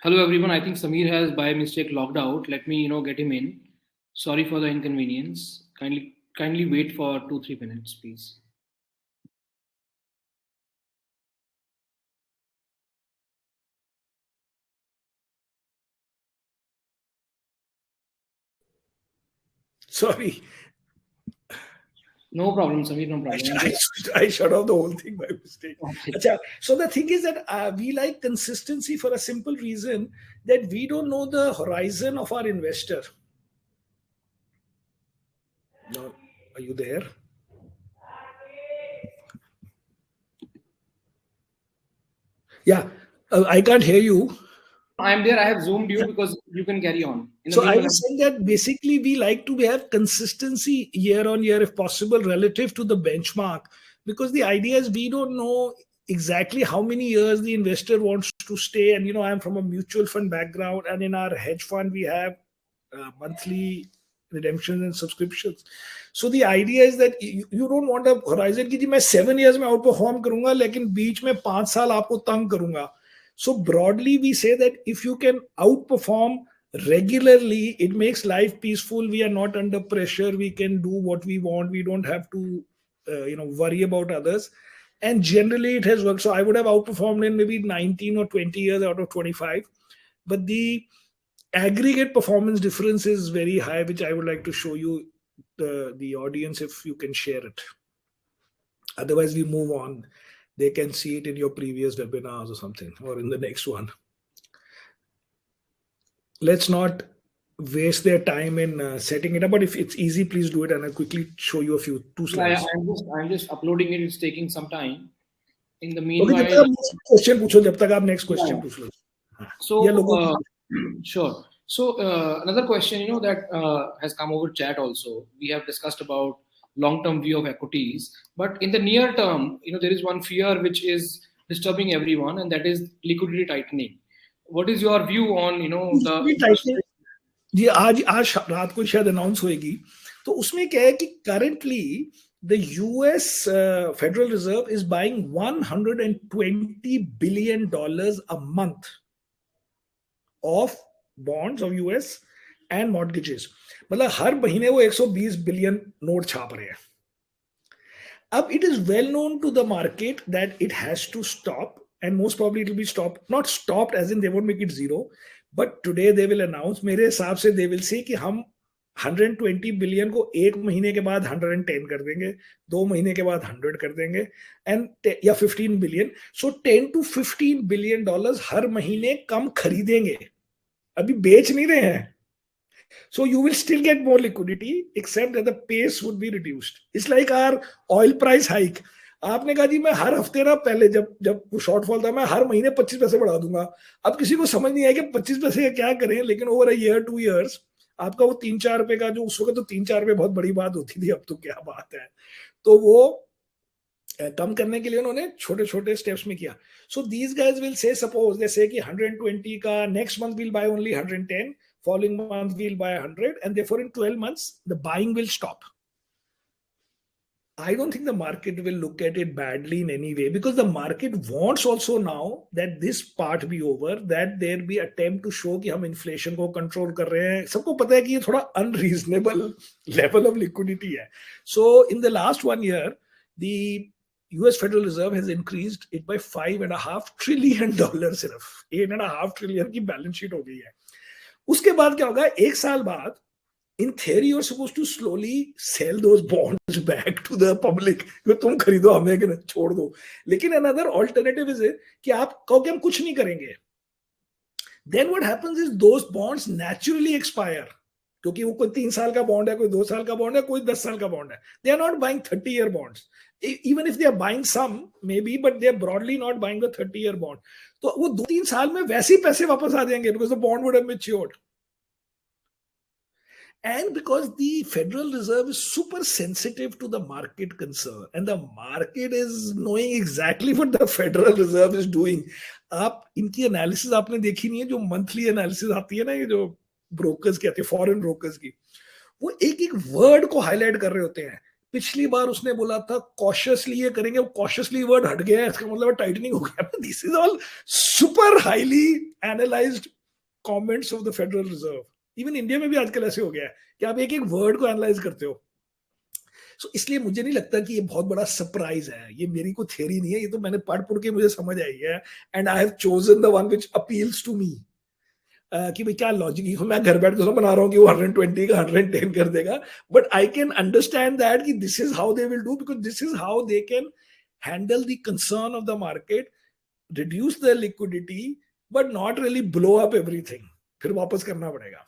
Hello everyone. I think Samir has by mistake logged out. Let me, get him in. Sorry for the inconvenience. Kindly wait for 2-3 minutes, please. Sorry, No problem, Samir. No problem. I shut off the whole thing by mistake. Okay. Acha, so the thing is that we like consistency for a simple reason that we don't know the horizon of our investor. No, are you there? Yeah, I can't hear you. I'm there. I have zoomed you because you can carry on. In the So I meanwhile, was saying that basically we like to have consistency year on year, if possible, relative to the benchmark, because the idea is we don't know exactly how many years the investor wants to stay. And I'm from a mutual fund background, and in our hedge fund we have monthly redemptions and subscriptions. So the idea is that you don't want a horizon कि जी मैं 7 years में out perform करूंगा लेकिन बीच में 5 साल आपको तंग करूंगा. So broadly we say that if you can outperform regularly, it makes life peaceful. We are not under pressure. We can do what we want. We don't have to worry about others. And generally it has worked. So I would have outperformed in maybe 19 or 20 years out of 25, but the aggregate performance difference is very high, which I would like to show you the audience if you can share it. Otherwise we move on. They can see it in your previous webinars or something, or in the next one. Let's not waste their time in setting it up, but if it's easy, please do it, and I'll quickly show you two slides. I'm just uploading it. It's taking some time. In the Okay, meanwhile, question पूछो जब तक आप next question पूछ लो. so sure. So another question, that has come over chat also. We have discussed about long-term view of equities, but in the near term, there is one fear which is disturbing everyone, and that is liquidity tightening. What is your view on the जी आज रात को शायद announce होएगी, तो उसमें क्या है कि currently the US Federal Reserve is buying $120 billion a month of bonds of US and mortgages. मतलब हर महीने वो 120 बिलियन नोट छाप रहे हैं. अब it is well known to the market that it has to stop, and most probably it will be stopped, not stopped as in they won't make it zero, but today they will announce, मेरे हिसाब से they will say कि हम 120 billion को एक महीने के बाद 110 कर देंगे, 2 महीने के बाद 100 कर देंगे, एंड या 15 billion. So 10 to 15 billion dollars हर महीने कम खरीदेंगे. अभी बेच नहीं रहे हैं. So you will still get more liquidity, except that the pace would be reduced. It's like our oil price hike. आपने कहा जी मैं हर हफ्ते ना, पहले जब शॉर्टफॉल था मैं हर महीने 25 पैसे बढ़ा दूंगा. अब किसी को समझ नहीं आया कि 25 पैसे क्या करें, लेकिन ओवर अ ईयर 2 years आपका वो 3-4 रुपए का, जो उस वक्त तो 3-4 रुपए बहुत बड़ी बात होती थी, अब तो क्या बात है, तो वो कम करने के लिए उन्होंने छोटे छोटे स्टेप्स में किया. So these guys will say, suppose they से कि 120 का next month will by only 110, following month we'll buy 100, and therefore in 12 months the buying will stop. I don't think the market will look at it badly in any way, because the market wants also now that this part be over, that there be attempt to show कि हम inflation को control कर रहे हैं. सबको पता है कि ये थोड़ा unreasonable level of liquidity है. So in the last 1 year, the US Federal Reserve has increased it by $5.5 trillion. सिर्फ 8.5 trillion की balance sheet हो गई है. उसके बाद क्या होगा, एक साल बाद, in theory you're supposed to slowly sell those bonds back to the public. तुम खरीदो, हमें छोड़ दो. लेकिन another alternative is कि आप कहो कि हम कुछ नहीं करेंगे. Then what happens is those bonds naturally expire, क्योंकि वो कोई 3 साल का बॉन्ड है, कोई 2 साल का बॉन्ड है, कोई 10 साल का बॉन्ड है. They are not buying 30-year bonds. Even if they are buying some, maybe, but they are broadly not buying the 30-year bond. तो वो 2-3 साल में वैसे ही पैसे वापस आ जाएंगे, because the bond would have matured. And because the Federal Reserve is super sensitive to the market concern, and the market is knowing exactly what the Federal Reserve is doing. आप इनकी एनालिसिस आपने देखी नहीं है, जो monthly analysis आती है ना, ये जो ब्रोकर्स कहते हैं, फॉरेन ब्रोकर्स की, वो एक एक वर्ड को हाईलाइट कर रहे होते हैं. पिछली बार उसने बोला था कॉशियसली ये करेंगे, वो कॉशियसली वर्ड हट गया है, इसका मतलब टाइटनिंग हो गया. This is all super highly analysed comments of the federal reserve. Even India में भी आजकल ऐसे हो गया है कि आप एक एक वर्ड को एनालाइज करते हो. सो इसलिए मुझे नहीं लगता कि ये बहुत बड़ा सरप्राइज है. ये मेरी कोई थ्योरी नहीं है, ये तो मैंने पढ़ के मुझे समझ आई है. And I have chosen the one which appeals to me. कि भाई क्या लॉजिक है. मैं घर बैठ के तो बना रहा हूँ कि वो 120 का 110 कर देगा, but I can understand that कि this is how they will do, because this is how they can handle the concern of the market, reduce the liquidity, but not really blow up everything. फिर वापस करना पड़ेगा.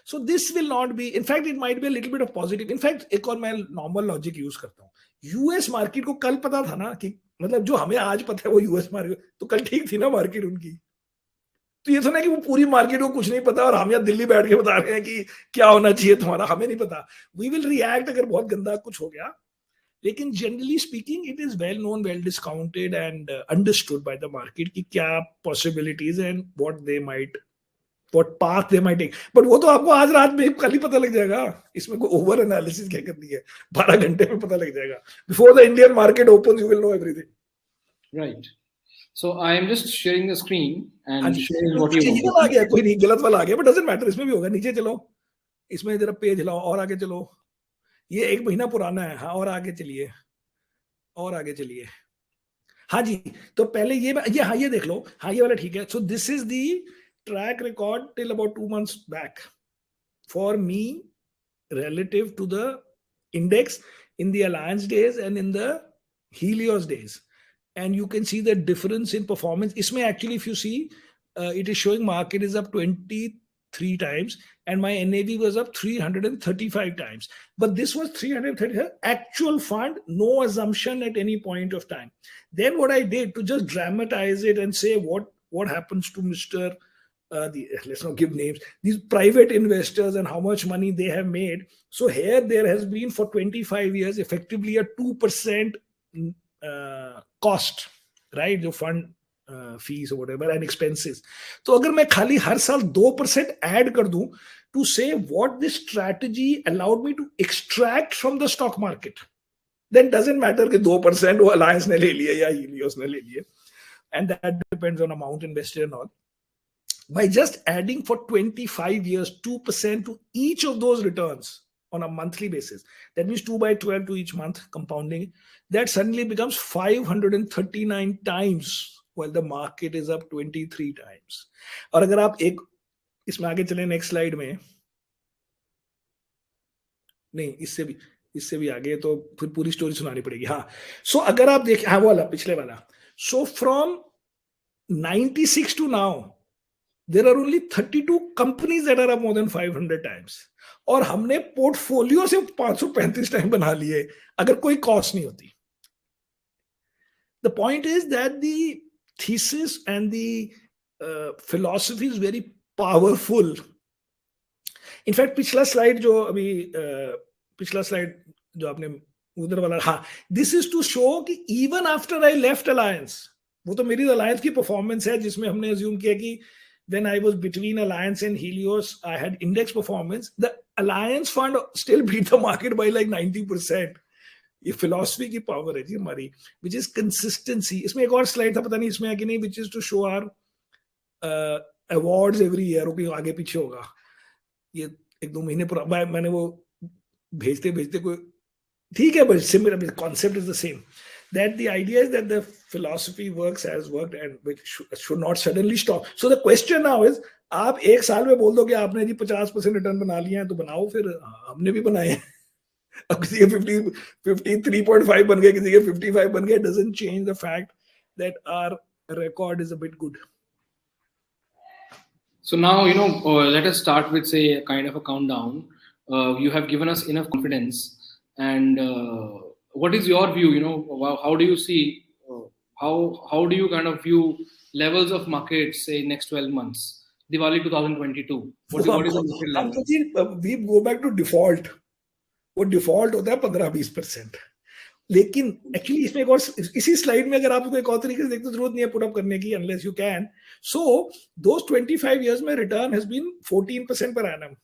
So this will not be, in fact, it might be a little bit of positive. In fact, एक और मैं normal logic use करता हूँ. US market को कल पता था ना कि मतलब जो हमें आज पता है वो यूएस मार्केट, तो कल ठीक थी ना मार्केट उनकी. तो ये तो ना कि वो पूरी मार्केट को कुछ नहीं पता और हम यहाँ दिल्ली बैठ के बता रहे हैं कि क्या होना चाहिए तुम्हारा, हमें नहीं पता. वी विल रिएक्ट अगर बहुत गंदा कुछ हो गया. लेकिन generally speaking it is well known, well discounted and understood by the market कि क्या possibilities and what they might, what path they might take. But वो तो आपको आज रात में कल ही पता लग जाएगा. इसमें कोई ओवर एनालिसिस क्या करनी है, 12 घंटे में पता लग जाएगा. Before the Indian market opens, you will know everything. Right. So I am just sharing the screen and showing what you ये आ गया, कोई नहीं, गलत वाला आ गया, but doesn't matter. इसमें भी होगा. नीचे चलो, इसमें जरा पेज हिलाओ और आगे चलो. ये 1 महीना पुराना है. हाँ, और आगे चलिए, और आगे चलिए. हाँ जी, तो पहले ये हाँ ये देख लो. हाँ ये वाला ठीक है. So this is the track record till about 2 months back for me relative to the index in the Alliance days and in the Helios days, and you can see the difference in performance. Isme actually if you see it is showing market is up 23 times and my NAV was up 335 times, but this was 335 actual fund, no assumption at any point of time. Then what I did to just dramatize it and say what happens to Mr. Let's not give names, these private investors and how much money they have made. So here there has been for 25 years effectively a 2% cost, right? The fund fees or whatever and expenses. तो अगर मैं खाली हर साल 2% add कर दूं to say what this strategy allowed me to extract from the stock market, then doesn't matter कि 2% वो Alliance ने ले लिया या Helios ने ले लिया, and that depends on amount invested and all. By just adding for 25 years 2% to each of those returns on a monthly basis, that means 2 by 12 to each month compounding, that suddenly becomes 539 times while the market is up 23 times. और अगर आप एक इसमें आगे चले next slide में, नहीं इससे भी आगे तो फिर पूरी स्टोरी सुनानी पड़ेगी. हाँ, सो अगर आप देखें, हाँ वो वाला पिछले वाला. So from 96 to now there are only 32 companies that are up more than 500 times. और हमने पोर्टफोलियो से 535 टाइम बना लिए अगर कोई कॉस्ट नहीं होती. The point is that the thesis and the philosophy is very powerful. In fact, पिछला स्लाइड जो अभी पिछला स्लाइड जो आपने उधर वाला, हाँ, this is to show कि even after I left Alliance, वो तो मेरी Alliance की परफॉर्मेंस है जिसमें हमने assume किया कि when I was between Alliance and Helios, I had index performance. The Alliance fund still beat the market by like 90%. ये philosophy की power है जी हमारी, which is consistency. इसमें एक और slide था, पता नहीं इसमें है कि नहीं, which is to show our awards every year. Okay, आगे पीछे होगा. ये 1-2 महीने पुराना, मैंने वो भेजते कोई ठीक है, but similar concept is the same. That the idea is that the philosophy works, has worked, and which should not suddenly stop. So the question now is, आप एक साल में बोल दो कि आपने जी 50% रिटर्न बना लिया है, तो बनाओ फिर. हमने भी बनाए हैं. अब किसी के 53.5 बन गए, किसी के 55 बन गए. Doesn't change the fact that our record is a bit good. So now, let us start with, say, a kind of a countdown. You have given us enough confidence, and what is your view? How do you see? How do you kind of view levels of markets, say, next 12 months? Diwali 2022. What is the market level? We go back to default. वो default होता है 15-20%. लेकिन actually इसमें एक और, इसी slide में अगर आपको एक और तरीके से देखते तो जरूरत नहीं है पुट अप करने की, unless you can. So those 25 years में return has been 14% per annum.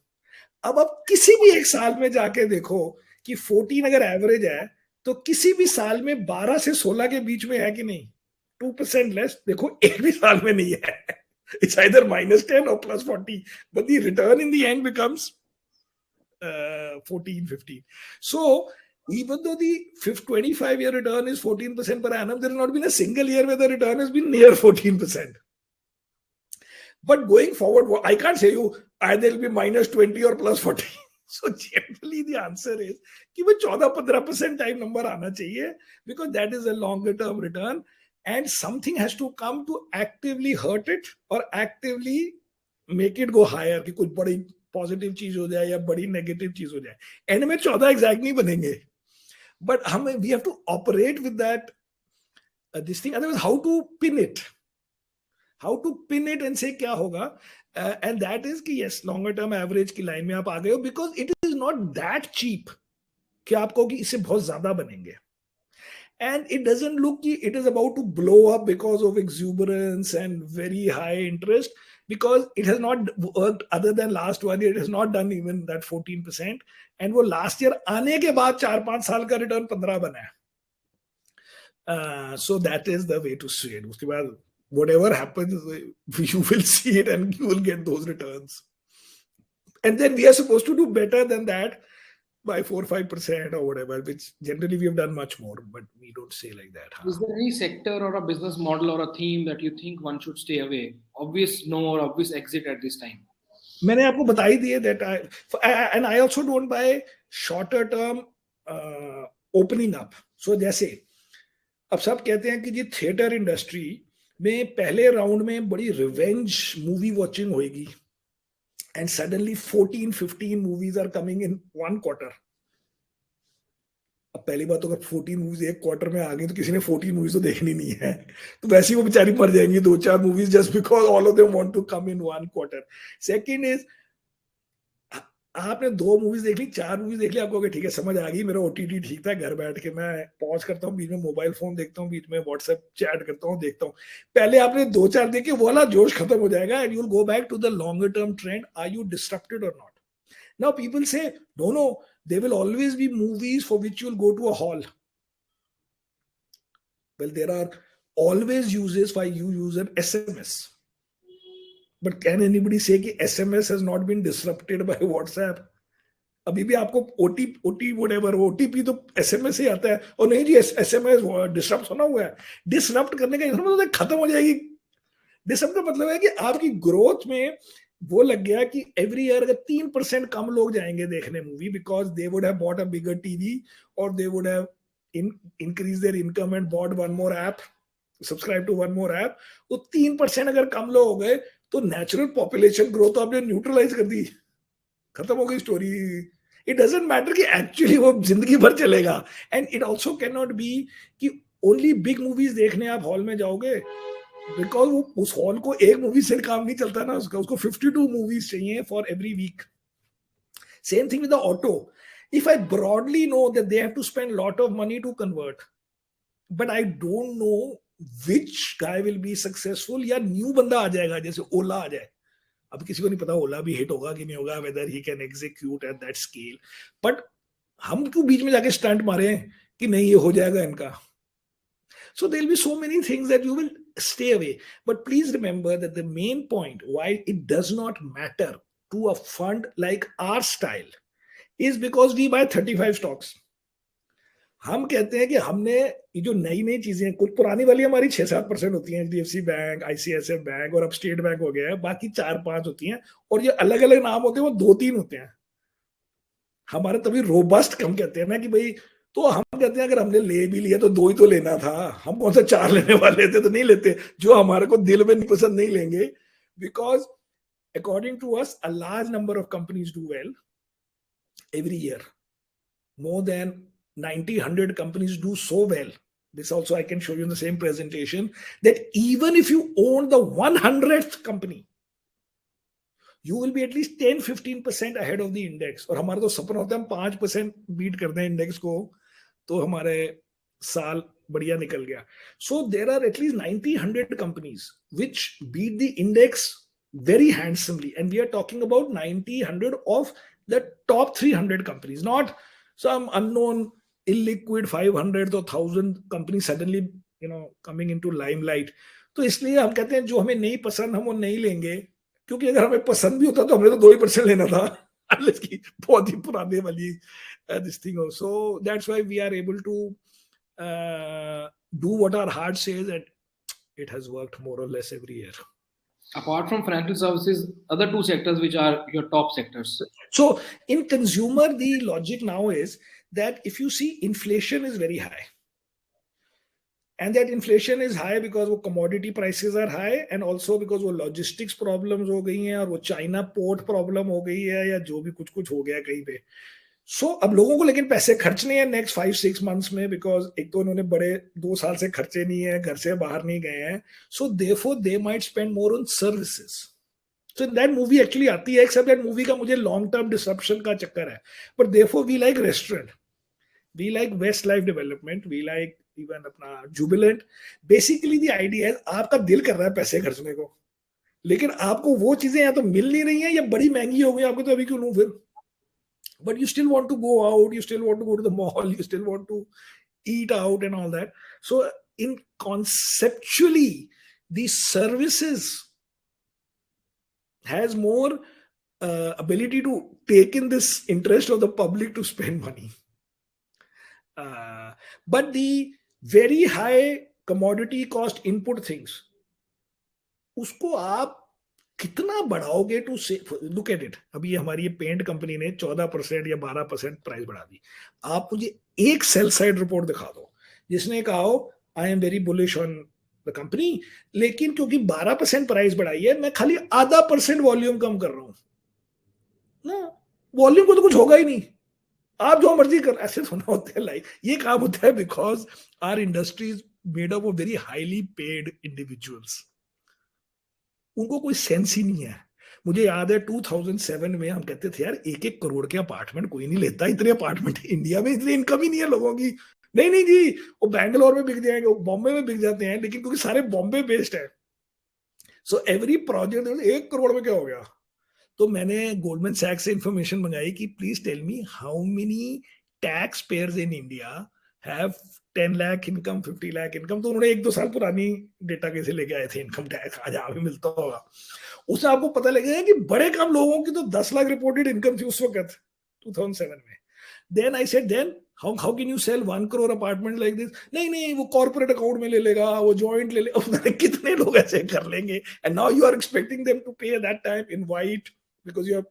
अब आप किसी भी एक साल में जाके देखो कि 14 अगर एवरेज है तो किसी भी साल में 12 से 16 के बीच में है कि नहीं, 2% लेस। देखो एक भी साल में नहीं है, it's either -10 or +40, but the return in the end becomes 14, 15. So even though the 25-year return is 14% per annum, there has not been a single year where the return has been near 14%. But going forward, I can't say you either will be -20 or +40. So generally the answer is कि वो 14-15% type number आना चाहिए, because that is a longer term return, and something has to come to actively hurt it or actively make it go higher, कि कुछ बड़ी positive चीज हो जाए या बड़ी नेगेटिव चीज हो जाए। एंड में 14 एग्जैक्ट नहीं बनेंगे, बट हम we have to operate with that this thing. Otherwise how to pin it and say क्या होगा, एंड दैट इज कि यस लॉन्गर टर्म एवरेज की लाइन में आप आ गए हो, because it is not that cheap कि आपको कि इससे बहुत ज्यादा बनेंगे। And it doesn't look like it is about to blow up because of exuberance and very high interest, because it has not worked other than last 1 year. It has not done even that 14%. And वो last year आने के बाद 4-5 साल का return 15 बना है. So that is the way to see it. उसके बाद whatever happens, you will see it and you will get those returns. And then we are supposed to do better than that by 4-5% or whatever, which generally we have done much more, but we don't say like that. Is there any sector or a business model or a theme that you think one should stay away? Obvious no or obvious exit at this time? मैंने आपको बता ही दिए that I also don't buy shorter term opening up. So जैसे अब सब कहते हैं कि जी थिएटर इंडस्ट्री में पहले राउंड में बड़ी रिवेंज मूवी वॉचिंग होगी, and suddenly 14-15 movies are coming in one quarter. अब पहली बात तो अगर 14 मूवीज एक क्वार्टर में आ गई तो किसी ने 14 मूवीज तो देखनी नहीं है, तो वैसे ही वो बेचारी मर जाएंगी 2-4 movies just because all of them want to come in one quarter. Second is आपने 2 मूवीज देख ली, 4 मूवीज देख ली, आपको ठीक है समझ आ गई, मेरा ओटीटी ठीक था, घर बैठ के मैं पॉज करता हूँ, बीच में मोबाइल फोन देखता हूँ, बीच में व्हाट्सएप चैट करता हूँ, देखता हूँ। पहले आपने 2-4 देखे, वो वाला जोश खत्म हो जाएगा and you will go back to the longer term trend. Are you disrupted or not? Now people say no, there will always be movies for which you'll go to a hall. Well, there are always uses why you use an SMS. But can anybody say कि SMS has not been disrupted by WhatsApp? अभी भी आपको OTP तो SMS से आता है, और नहीं जी SMS डिस्टर्ब होना हुआ है। डिस्टर्ब करने का मतलब खत्म हो जाएगी। डिस्टर्ब का मतलब है कि आपकी ग्रोथ में वो लग गया कि एवरी ईयर अगर 3% कम लोग जाएंगे देखने movie, because they would have bought a bigger TV और they would have increase their income and bought one more app, subscribe to one more app, तो 3% अगर कम लोग हो गए तो नेचुरल पॉपुलेशन ग्रोथ आपने न्यूट्रलाइज कर दी, खत्म हो गई स्टोरी। इट डजंट मैटर कि एक्चुअली वो जिंदगी भर चलेगा। And it also can not be कि ओनली बिग मूवीज देखने आप हॉल में जाओगे, बिकॉज वो उस हॉल को एक मूवी से काम नहीं चलता ना, उसको 52 मूवीज चाहिए for every week. Same thing with the auto. If I broadly know that they have to spend a lot of money to convert, but I don't know which guy will be successful, या new बंदा आ जाएगा जैसे ओला आ जाए, अब किसी को नहीं पता ओला भी हिट होगा कि नहीं होगा, whether he can execute at that scale, but हम क्यों बीच में जाके स्टंट मारे हैं कि नहीं ये हो जाएगा इनका। So there will be so many things that you will stay away, but please remember that the main point why it does not matter to a fund like our style is because we buy 35 stocks. हम कहते हैं कि हमने ये जो नई नई चीजें, कुछ पुरानी वाली हमारी 6-7% होती हैं, HDFC बैंक, ICICI बैंक और अब स्टेट बैंक हो गया है, बाकी 4-5 होती हैं, और ये अलग अलग नाम होते हैं, वो 2-3 होते हैं हमारे, तभी रोबस्ट हम कहते हैं ना कि भाई, तो हम कहते हैं अगर हमने ले भी लिया तो 2 ही तो लेना था, हम कौन सा 4 लेने वाले थे, तो नहीं लेते, जो हमारे को दिल में पसंद नहीं लेंगे, because according to us a large number of companies do well every year. More than 90-100 companies do so well. This also I can show you in the same presentation, that even if you own the 100th company, you will be at least 10-15% ahead of the index. और हमारा तो सपना होता है हम 5% beat करते हैं index को, तो हमारे साल बढ़िया निकल गया। So there are at least 90-100 companies which beat the index very handsomely, and we are talking about 90-100 of the top 300 companies, not some unknown illiquid 500 to 1000 company suddenly coming into limelight. तो इसलिए हम कहते हैं जो हमें नहीं पसंद हम वो नहीं लेंगे, क्योंकि अगर हमें पसंद भी होता तो हमने तो 2% लेना था unless की बहुत ही पुराने वाली this thing हो. So that's why we are able to do what our heart says, and it has worked more or less every year. Apart from financial services, other two sectors which are your top sectors. So in consumer, the logic now is that if you see inflation is very high, and that inflation is high because वो commodity prices are high, and also because वो logistics problems हो गई हैं और वो China port problem हो गई है या जो भी कुछ हो गया कहीं पे. So अब लोगों को लेकिन पैसे खर्चने हैं next 5-6 months में, because एक तो उन्होंने बड़े 2 साल से खर्चे नहीं है, घर से बाहर नहीं गए हैं. So therefore they might spend more on services. So that movie actually आती है, except that movie का मुझे long term disruption का चक्कर है. But therefore we like restaurant, we like Westlife Development, we like even अपना Jubilant. Basically the idea है आपका दिल कर रहा है पैसे खर्चने को, लेकिन आपको वो चीजें या तो मिल नहीं रही हैं या बड़ी महंगी हो गई, आपको तो अभी क्यों लूं फिर. But you still want to go out, you still want to go to the mall, you still want to eat out and all that. So in conceptually, the services has more ability to take in this interest of the public to spend money. But the very high commodity cost input things, उसको आप कितना बढ़ाओगे to से. Look at it, अभी हमारी ये paint company ने 14% या 12% price बढ़ा दी. आप मुझे एक सेल साइड रिपोर्ट दिखा दो जिसने कहा हो I am very bullish on the company, लेकिन क्योंकि 12% प्राइस बढ़ाई है मैं खाली 0.5% वॉल्यूम कम कर रहा हूं ना. वॉल्यूम को तो कुछ होगा ही नहीं, आप जो मर्जी कर. ऐसे थोड़ा होता है लाइक, ये काम होता है because our industry is made up of very highly paid individuals. उनको कोई सेंस ही नहीं है. मुझे याद है 2007 में हम कहते थे यार 1-1 करोड़ के अपार्टमेंट कोई नहीं लेता, इतने अपार्टमेंट इंडिया में, इतनी इनकम ही नहीं है लोगों की. नहीं जी, वो बैंगलोर में बिक जाएंगे, वो बॉम्बे में बिक जाते हैं, लेकिन क्योंकि सारे बॉम्बे बेस्ड है. सो एवरी प्रोजेक्ट 1 करोड़ में क्या हो गया. तो मैंने गोल्डमैन सैक्स से इंफॉर्मेशन मंगाई कि please tell me how many tax payers in India have 10 lakh income, 50 lakh income. तो उन्होंने 1-2 साल पुरानी डेटा कैसे लेके आए थे इनकम टैक्स, आज भी मिलता होगा. उससे आपको पता लगेगा कि बड़े कम लोगों की तो 10 लाख रिपोर्टेड इनकम थी उस वक्त 2007 में. Then I said then how can you sell 1 crore apartment like this. नहीं वो कॉर्पोरेट अकाउंट में ले लेगा, वो जॉइंट ले लेगा. कितने लोग ऐसे कर लेंगे. And now you are expecting them to pay that time in white because you are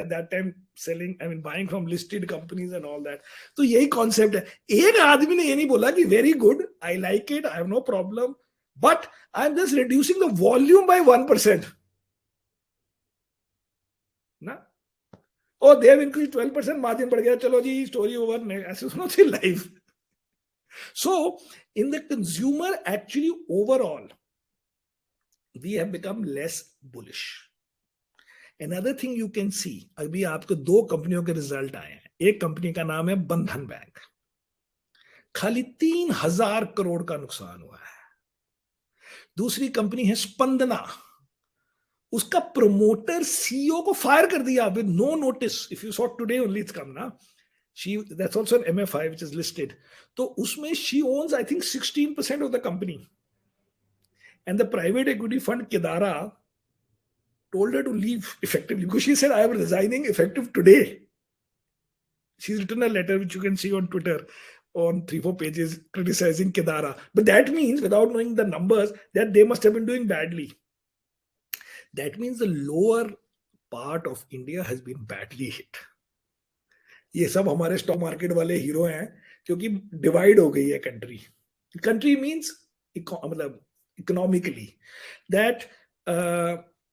at that time selling, I mean buying from listed companies and all that. तो यही concept है. एक आदमी ने ये नहीं बोला कि very good, I like it, I have no problem, but I'm just reducing the volume by 1%. ना, oh they have increased 12%, margin बढ़ गया, चलो जी story over. ऐसे सुनो थी life. So in the consumer, actually overall we have become less bullish. Another thing you can see, अभी आपको 2 कंपनियों के रिजल्ट आए हैं. एक कंपनी का नाम है बंधन बैंक, खाली 3000 करोड़ का नुकसान हुआ है. दूसरी कंपनी है स्पंदना, उसका प्रमोटर सीईओ को फायर कर दिया with no notice. If you saw today only it's come ना, she that's also an MFI which is listed. तो उसमें she owns I think 16% of the company, and the private equity fund Kedaara told her to leave effectively because she said I am resigning effective today. She's written a letter which you can see on Twitter on 3-4 pages criticizing Kedara. But that means, without knowing the numbers, that they must have been doing badly. That means the lower part of India has been badly hit. ये सब हमारे stock market वाले hero हैं, क्योंकि divide हो गई है country. Country means मतलब economically, that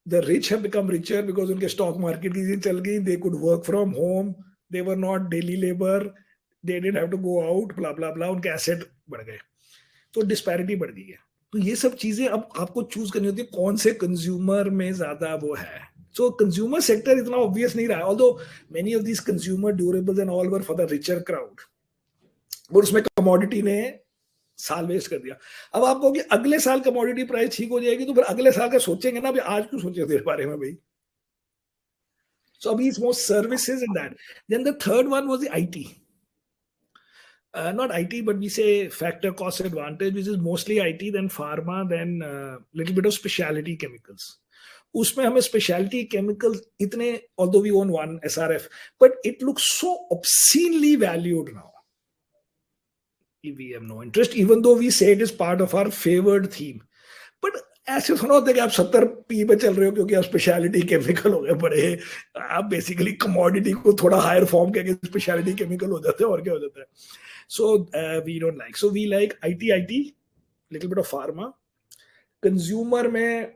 the rich have become richer because उनके स्टॉक मार्केट की चीजें चल गई. They could work from home, they were not daily labor, they didn't have to go out, blah blah blah. उनके asset बढ़ गए, तो डिस्पैरिटी बढ़ गई है. तो ये सब चीजें अब आपको चूज करनी होती है कौन से कंज्यूमर में ज्यादा वो है. सो कंज्यूमर सेक्टर इतना ऑब्वियस नहीं रहा, although many of these consumer durables and all were for the richer crowd. और उसमें कमोडिटी ने साल वेस्ट कर दिया. अब आप कहोगे अगले साल कमोडिटी प्राइस ठीक हो जाएगी, तो फिर अगले साल का सोचेंगे ना, आज क्यों सोचे थे इस बारे में भाई. So अभी it's more services in that. Then the third one was the IT. not IT, but we say factor cost advantage, which is mostly IT, then pharma, then little bit of specialty chemicals. उसमें हमें specialty chemicals इतने, although we own one SRF, but it looks so obscenely valued now. We have no interest, even though we say it is part of our favored theme. But ऐसे थोड़ा होता है कि आप 70 P पे चल रहे हो क्योंकि आप स्पेशलिटी केमिकल हो गए बड़े, आप बेसिकली कमोडिटी को थोड़ा हायर फॉर्म के स्पेशलिटी केमिकल हो जाते हैं, और क्या हो जाता है. So we don't like, so we like IT, little bit of pharma. Consumer में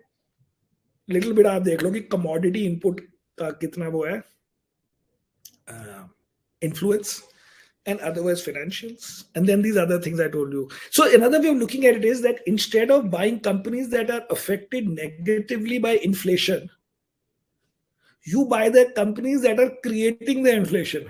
लिटिल बिट आप देख लो कि कमोडिटी इनपुट का कितना वो है influence, and otherwise financials, and then these other things I told you. So another way of looking at it is that instead of buying companies that are affected negatively by inflation, you buy the companies that are creating the inflation.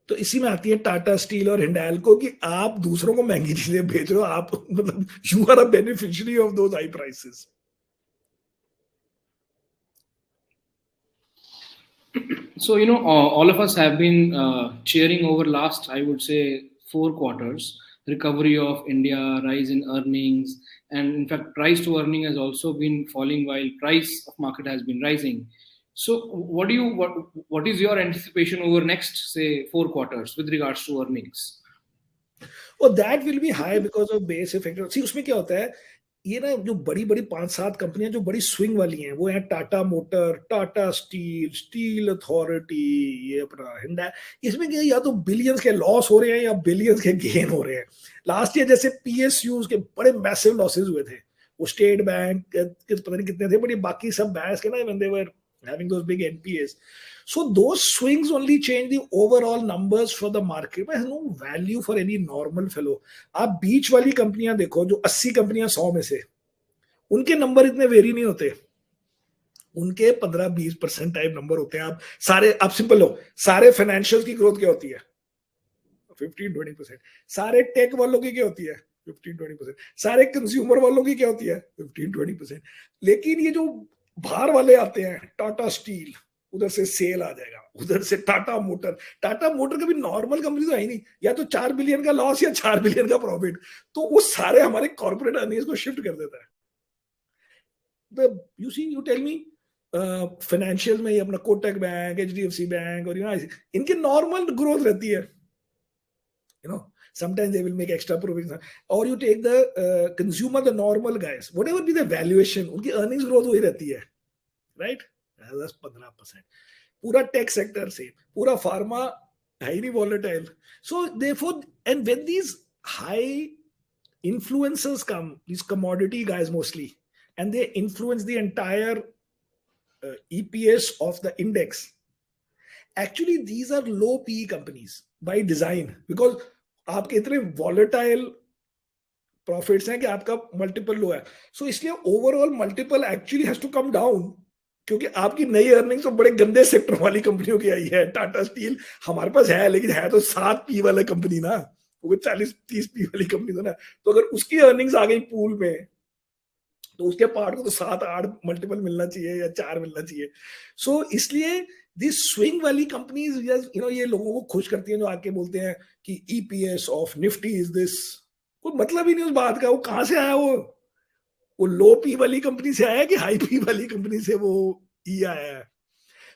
तो इसी में आती है Tata steel और हिंडाल्को कि आप दूसरों को महंगी चीजें बेच रहे हो, आप मतलब you are a beneficiary of those high prices. So, all of us have been cheering over last, I would say, 4 quarters, recovery of India, rise in earnings, and in fact, price to earning has also been falling while price of market has been rising. So, what is your anticipation over next, say, 4 quarters with regards to earnings? Well, that will be high because of base effect. See, उसमें क्या होता है, ये ना जो बड़ी बड़ी 5-7 कंपनियां जो बड़ी स्विंग वाली हैं, वो है Tata motor, Tata steel, steel authority, ये अपना हिंडा. इसमें क्या, या तो बिलियंस के लॉस हो रहे हैं या बिलियंस के गेन हो रहे हैं. लास्ट ईयर जैसे पीएसयूज के बड़े मैसिव लॉसेस हुए थे, वो स्टेट बैंक पता नहीं कितने थे, बट ये बाकी सब बैंक्स के ना, when they were having those big NPAs. So those swings only change the overall numbers for the market. But has no value for any normal fellow. आप बीच वाली कंपनियां देखो, जो 80 कंपनियां 100 में से, उनके नंबर इतने वेरी नहीं होते, उनके 15-20% टाइप नंबर होते हैं. आप सिंपल लो, सारे फाइनेंशियल की ग्रोथ क्या होती है? 15-20%. सारे टेक वालों की क्या होती है? 15-20%. सारे कंज्यूमर वालों की क्या होती है? 15-20%. लेकिन ये जो बाहर वाले आते हैं, टाटा स्टील, उधर से सेल आ जाएगा, उधर से टाटा मोटर कभी नॉर्मल कंपनी तो है ही नहीं, या तो 4 बिलियन का लॉस या 4 बिलियन का प्रॉफिट, तो वो सारे हमारे कॉर्पोरेट अर्निंग्स को शिफ्ट कर देता है. यू टेल मी, फाइनेंशियल में ये अपना कोटक बैंक, HDFC बैंक और इनकी नॉर्मल ग्रोथ रहती है. Sometimes they will make extra provisions. Or you take the consumer, the normal guys, whatever be the valuation, उनकी earnings growth वही रहती है, right? 10-15%. पूरा tech sector से, पूरा pharma highly volatile. So therefore, and when these high influencers come, these commodity guys mostly, and they influence the entire EPS of the index, actually these are low PE companies by design, because आपके इतने volatile profits हैं कि आपका multiple लो है. So इसलिए overall multiple actually has to come down, क्योंकि आपकी नई अर्निंग्स तो बड़े गंदे सेक्टर वाली कंपनियों की आई है. टाटा स्टील हमारे पास है, लेकिन है तो 7 पी वाला कंपनी ना, वो 40-30 पी वाली कंपनी तो ना. तो अगर उसकी अर्निंग्स आ गई पूल में, तो उसके पार्ट को तो 7-8 मल्टीपल मिलना चाहिए या 4 मिलना चाहिए. सो इसलिए दिस स्विंग वाली कंपनीज, ये लोगों को खुश करती हैं जो आके बोलते हैं कि EPS of Nifty is this. कोई मतलब ही नहीं उस बात का. वो कहां से आया? वो लो पी वाली कंपनी से आया कि हाई पी वाली कंपनी से वो ई आया है?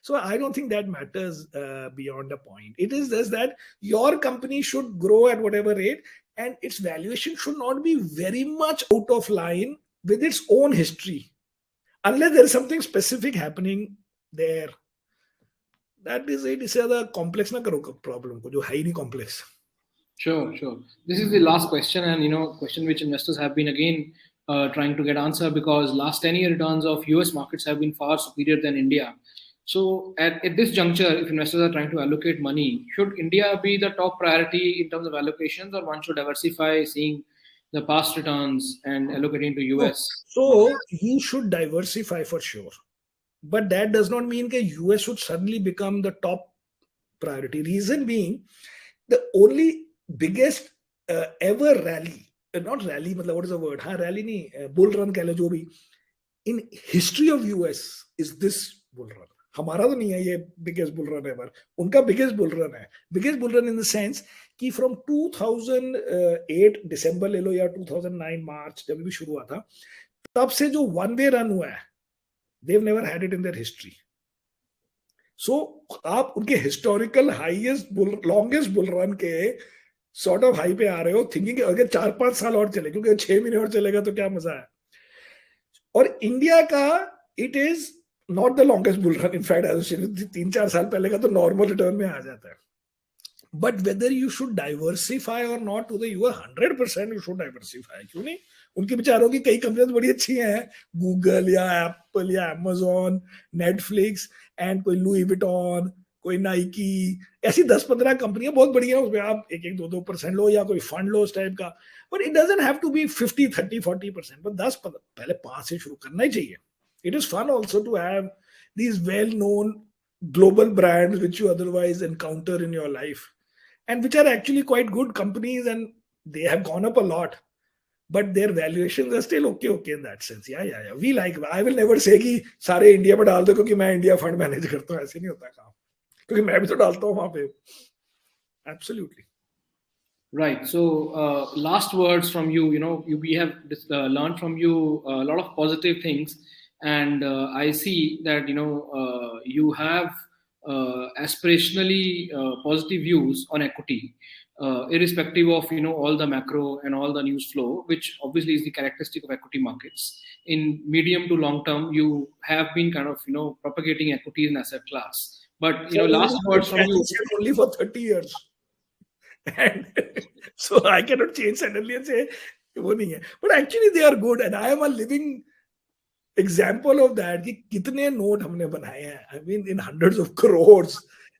So I don't think that matters beyond a point. It is just that your company should grow at whatever rate, and its valuation should not be very much out of line with its own history, unless there is something specific happening there. That is it. इससे ज्यादा complex ना करो problem को, जो है ही नहीं complex. Sure. This is the last question, and question which investors have been again trying to get answer, because last 10-year returns of US markets have been far superior than India. So at this juncture, if investors are trying to allocate money, should India be the top priority in terms of allocations, or one should diversify, seeing the past returns and allocating to US? So you should diversify for sure. But that does not mean that US should suddenly become the top priority. Reason being, the only biggest ever rally, not rally, what is the word? Rally nahi, bull run keh lo jo bhi, in history of US is this bull run. हमारा तो नहीं है ये biggest bull run ever, उनका biggest bull run है। Biggest bull run in the sense कि from 2008 दिसंबर ले लो या 2009 मार्च जब भी शुरू हुआ था, तब से जो वन वे रन हुआ है, they've never had it in their history. So आप उनके historical highest bull longest bull run के सॉर्ट ऑफ हाई पे आ रहे हो, थिंकिंग अगर 4-5 साल और चले, क्योंकि 6 महीने और चलेगा तो क्या मजा है। और इंडिया का it is not the longest bull run, in fact 3-4 साल पहले का तो नॉर्मल रिटर्न में आ जाता है। But whether you should diversify or not, तो you are 100% you should diversify. क्यों नहीं? उनके बेचारों की कई कंपनियां तो बड़ी अच्छी हैं, गूगल या एप्पल या अमेजोन, नेटफ्लिक्स एंड कोई लुई विटॉन, कोई नाइकी, ऐसी 10-15 कंपनियां बहुत बढ़िया, उसमें आप 1-2% लो या कोई फंड लो उस टाइप का। But it doesn't have to be 50-30-40%, but 10 पहले 5 से शुरू करना ही चाहिए। It is fun also to have these well known global brands which you otherwise encounter in your life and which are actually quite good companies, and they have gone up a lot, but their valuations are still okay in that sense. Yeah, we like, I will never say कि सारे India में डाल दो क्योंकि मैं India fund manage करता हूँ, ऐसे नहीं होता काम, क्योंकि मैं भी तो डालता हूँ वहां पे। Absolutely. Right. So, last words from you. We have learned from you a lot of positive things, and I see that you have aspirationally positive views on equity, irrespective of all the macro and all the news flow, which obviously is the characteristic of equity markets. In medium to long term, you have been kind of propagating equity as an asset class. But last words from you. Only for 30 years. And so I cannot change suddenly and say वो नहीं है, but actually they are good, and I am a living example of that कि कितने note हमने बनाए हैं, I mean in hundreds of crores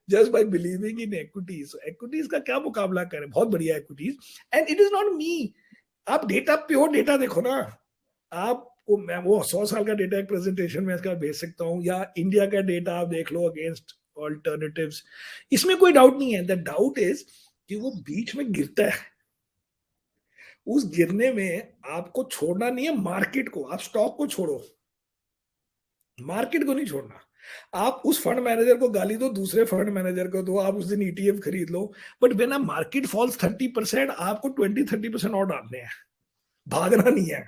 just by believing in equities. So equities का क्या मुकाबला करें, बहुत बढ़िया equities, and it is not me. आप डेटा, प्योर डेटा देखो ना, आपको मैं वो 100 साल का डेटा एक प्रेजेंटेशन में इसका भेज सकता हूँ, या इंडिया का डेटा आप देख लो अगेंस्ट ऑल्टरनेटिव्स, इसमें कोई डाउट नहीं है। द डाउट इज कि वो बीच में गिरता है, उस गिरने में आपको छोड़ना नहीं है मार्केट को, आप स्टॉक को छोड़ो, मार्केट को नहीं छोड़ना। आप उस फंड मैनेजर को गाली दो, दूसरे फंड मैनेजर को दो, आप उस दिन ईटीएफ खरीद लो, but when a market falls 30%, आपको 20-30% और डालने हैं, भागना नहीं है,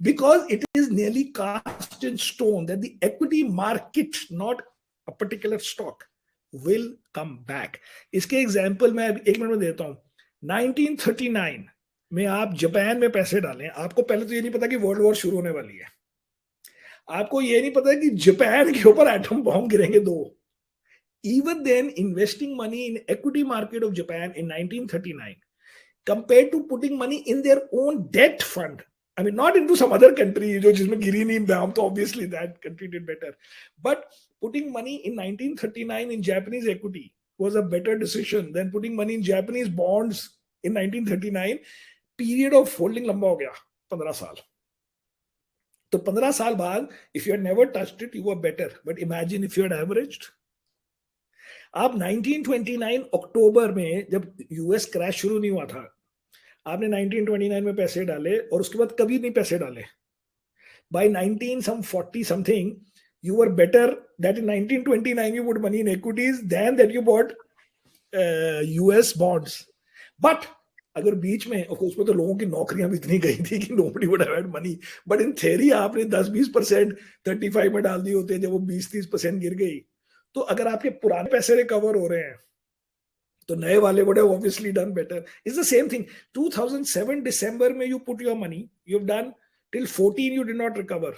because it is nearly cast in stone that the equity market, not a particular stock, will come back. इसके एग्जाम्पल मैं 1 मिनट में देता हूं। 1939 में आप जापान में पैसे डालें, आपको पहले तो ये नहीं पता कि वर्ल्ड वॉर शुरू होने वाली है, आपको ये नहीं पता कि जापान के ऊपर एटम बॉम्ब गिरेंगे 2। Even then, investing money in equity market of Japan in 1939 compared to putting money in their own debt fund, I mean, not into some other country, जो जिसमें गिरी नहीं दाम, तो obviously that country did better. But putting money in 1939 in Japanese equity was a better decision than putting money in Japanese bonds in 1939. Period of holding लंबा हो गया 15 साल। तो 15 साल बाद, if you had never touched it, you were better. But imagine if you had averaged. आप 1929 अक्टूबर में जब यूएस क्रैश शुरू नहीं हुआ था, आपने 1929 में पैसे डाले और उसके बाद कभी नहीं पैसे डाले। By 1940 something, you were better that in 1929 you put money in equities than that you bought US bonds. But अगर बीच में, उसमें तो लोगों की नौकरियां भी इतनी गई थी कि nobody would have had money. But in theory आपने 10-20% 35 में डाल दिए होते, जब वो 20-30% गिर गई, तो अगर आपके पुराने पैसे रिकवर हो रहे हैं तो नए वाले would have obviously done better. It's the same thing. 2007 December में you put your money, you've done till 14 you did not recover.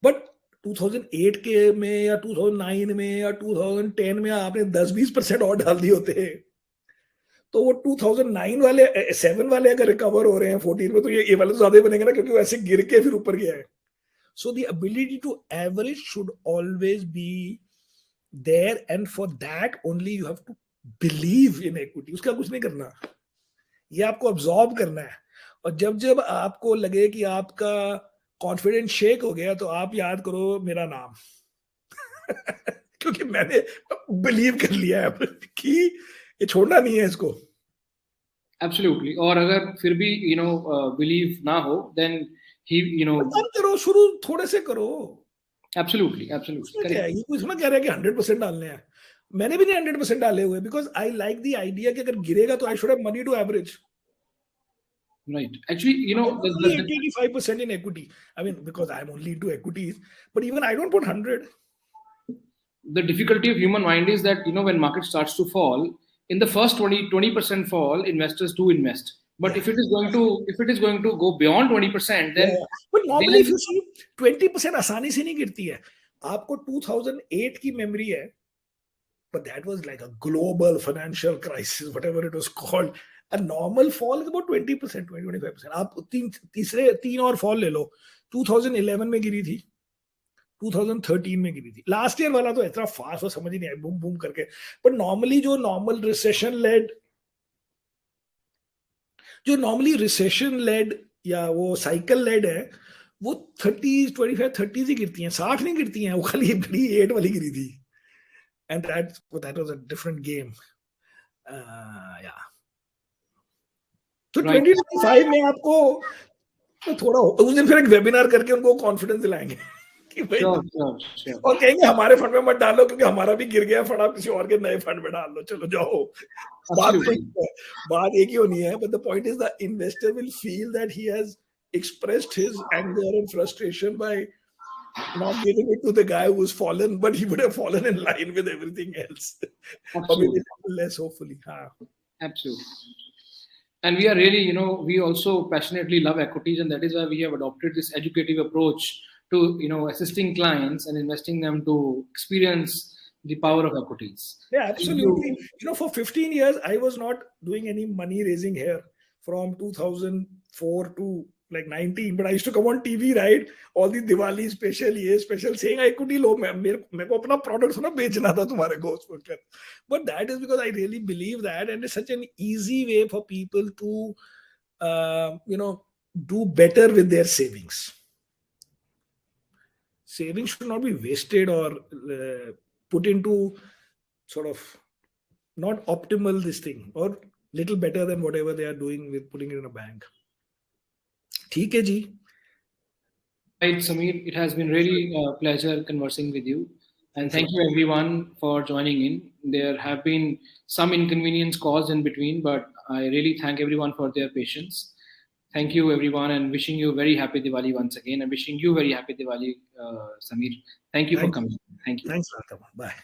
But 2008 के में या 2009 में या 2010 में आपने 10-20% और डाल दिए होते, तो वो 2009 वाले 7 वाले अगर रिकवर हो रहे हैं 14 में, तो ये वाले ज्यादा ही बनेंगे ना, क्योंकि वैसे गिर के फिर ऊपर गया है। So the ability to average should always be there, and for that only you have to believe in equity. उसका कुछ नहीं करना, ये आपको अब्सॉर्ब करना है। और जब जब आपको लगे कि आपका कॉन्फिडेंस शेक हो गया, तो आप याद करो मेरा नाम क्योंकि मैंने बिलीव कर लिया है कि ये छोड़ना नहीं है इसको। Absolutely. और अगर फिर भी believe ना हो, then he करो, शुरू थोड़े से करो। Absolutely. उसमें क्या Correct. है, ये कोई थोड़ा कह रहा है कि 100% डालने हैं। मैंने भी नहीं 100% डाले हुए, because I like the idea कि अगर गिरेगा तो I should have money to average. Right. Actually, I'm only 80-85% in equity. I mean, because I'm only into equities, but even I don't put 100. the difficulty of human mind is that, when market starts to fall, in the first 20% fall, investors do invest. But Yeah. if it is going to go beyond 20%, Yeah, then yeah. But normally, if you see, 20% आसानी से नहीं गिरती है. आपको 2008 की memory है, but that was like a global financial crisis, whatever it was called. A normal fall is about 20%, 20-25%. आप तीन और fall ले लो. 2011 में गिरी थी, 2013 में गिरी थी. लास्ट ईयर वाला तो इतना फास्ट समझ ही नहीं आया, बूम बूम करके. बट नॉर्मली जो नॉर्मली रिसेशन लेड या वो साइकिल लेड है, वो 30, 25, 30 ही गिरती हैं, 60 नहीं गिरती हैं. वो खाली 8 वाली गिरी थी. And that was a different game. Yeah. तो right. 2025 में आपको तो थोड़ा उस दिन फिर एक वेबिनार करके उनको कॉन्फिडेंस दिलाएंगे कि भाई, Sure. और कहेंगे हमारे फंड में मत डालो क्योंकि हमारा भी गिर गया फंड, आप किसी और के नए फंड में डाल लो, चलो जाओ. बात एक ही होनी है, but the point is the investor will feel that he has expressed his anger and frustration by not giving it to the guy who's fallen, but he would have fallen in line with everything else. Or maybe less, hopefully. Absolutely. And we are really, we also passionately love equities, and that is why we have adopted this educative approach to, assisting clients and investing them to experience the power of equities. Yeah, absolutely. For 15 years, I was not doing any money raising here from 2004 to like 19, but I used to come on TV, right? All the Diwali special saying equity low, मेरे को अपना product थोड़ा बेचना था तुम्हारे को उसमें. But that is because I really believe that, and it's such an easy way for people to, do better with their savings. Savings should not be wasted or put into sort of not optimal this thing, or little better than whatever they are doing with putting it in a bank. ठीक है जी. Right, Sameer, it has been really a pleasure conversing with you. And thank you everyone for joining in. There have been some inconvenience caused in between, but I really thank everyone for their patience. Thank you everyone, and wishing you very happy Diwali once again, and wishing you very happy Diwali, Sameer. Thank you for coming. Thank you. Thanks, Ratama. Bye.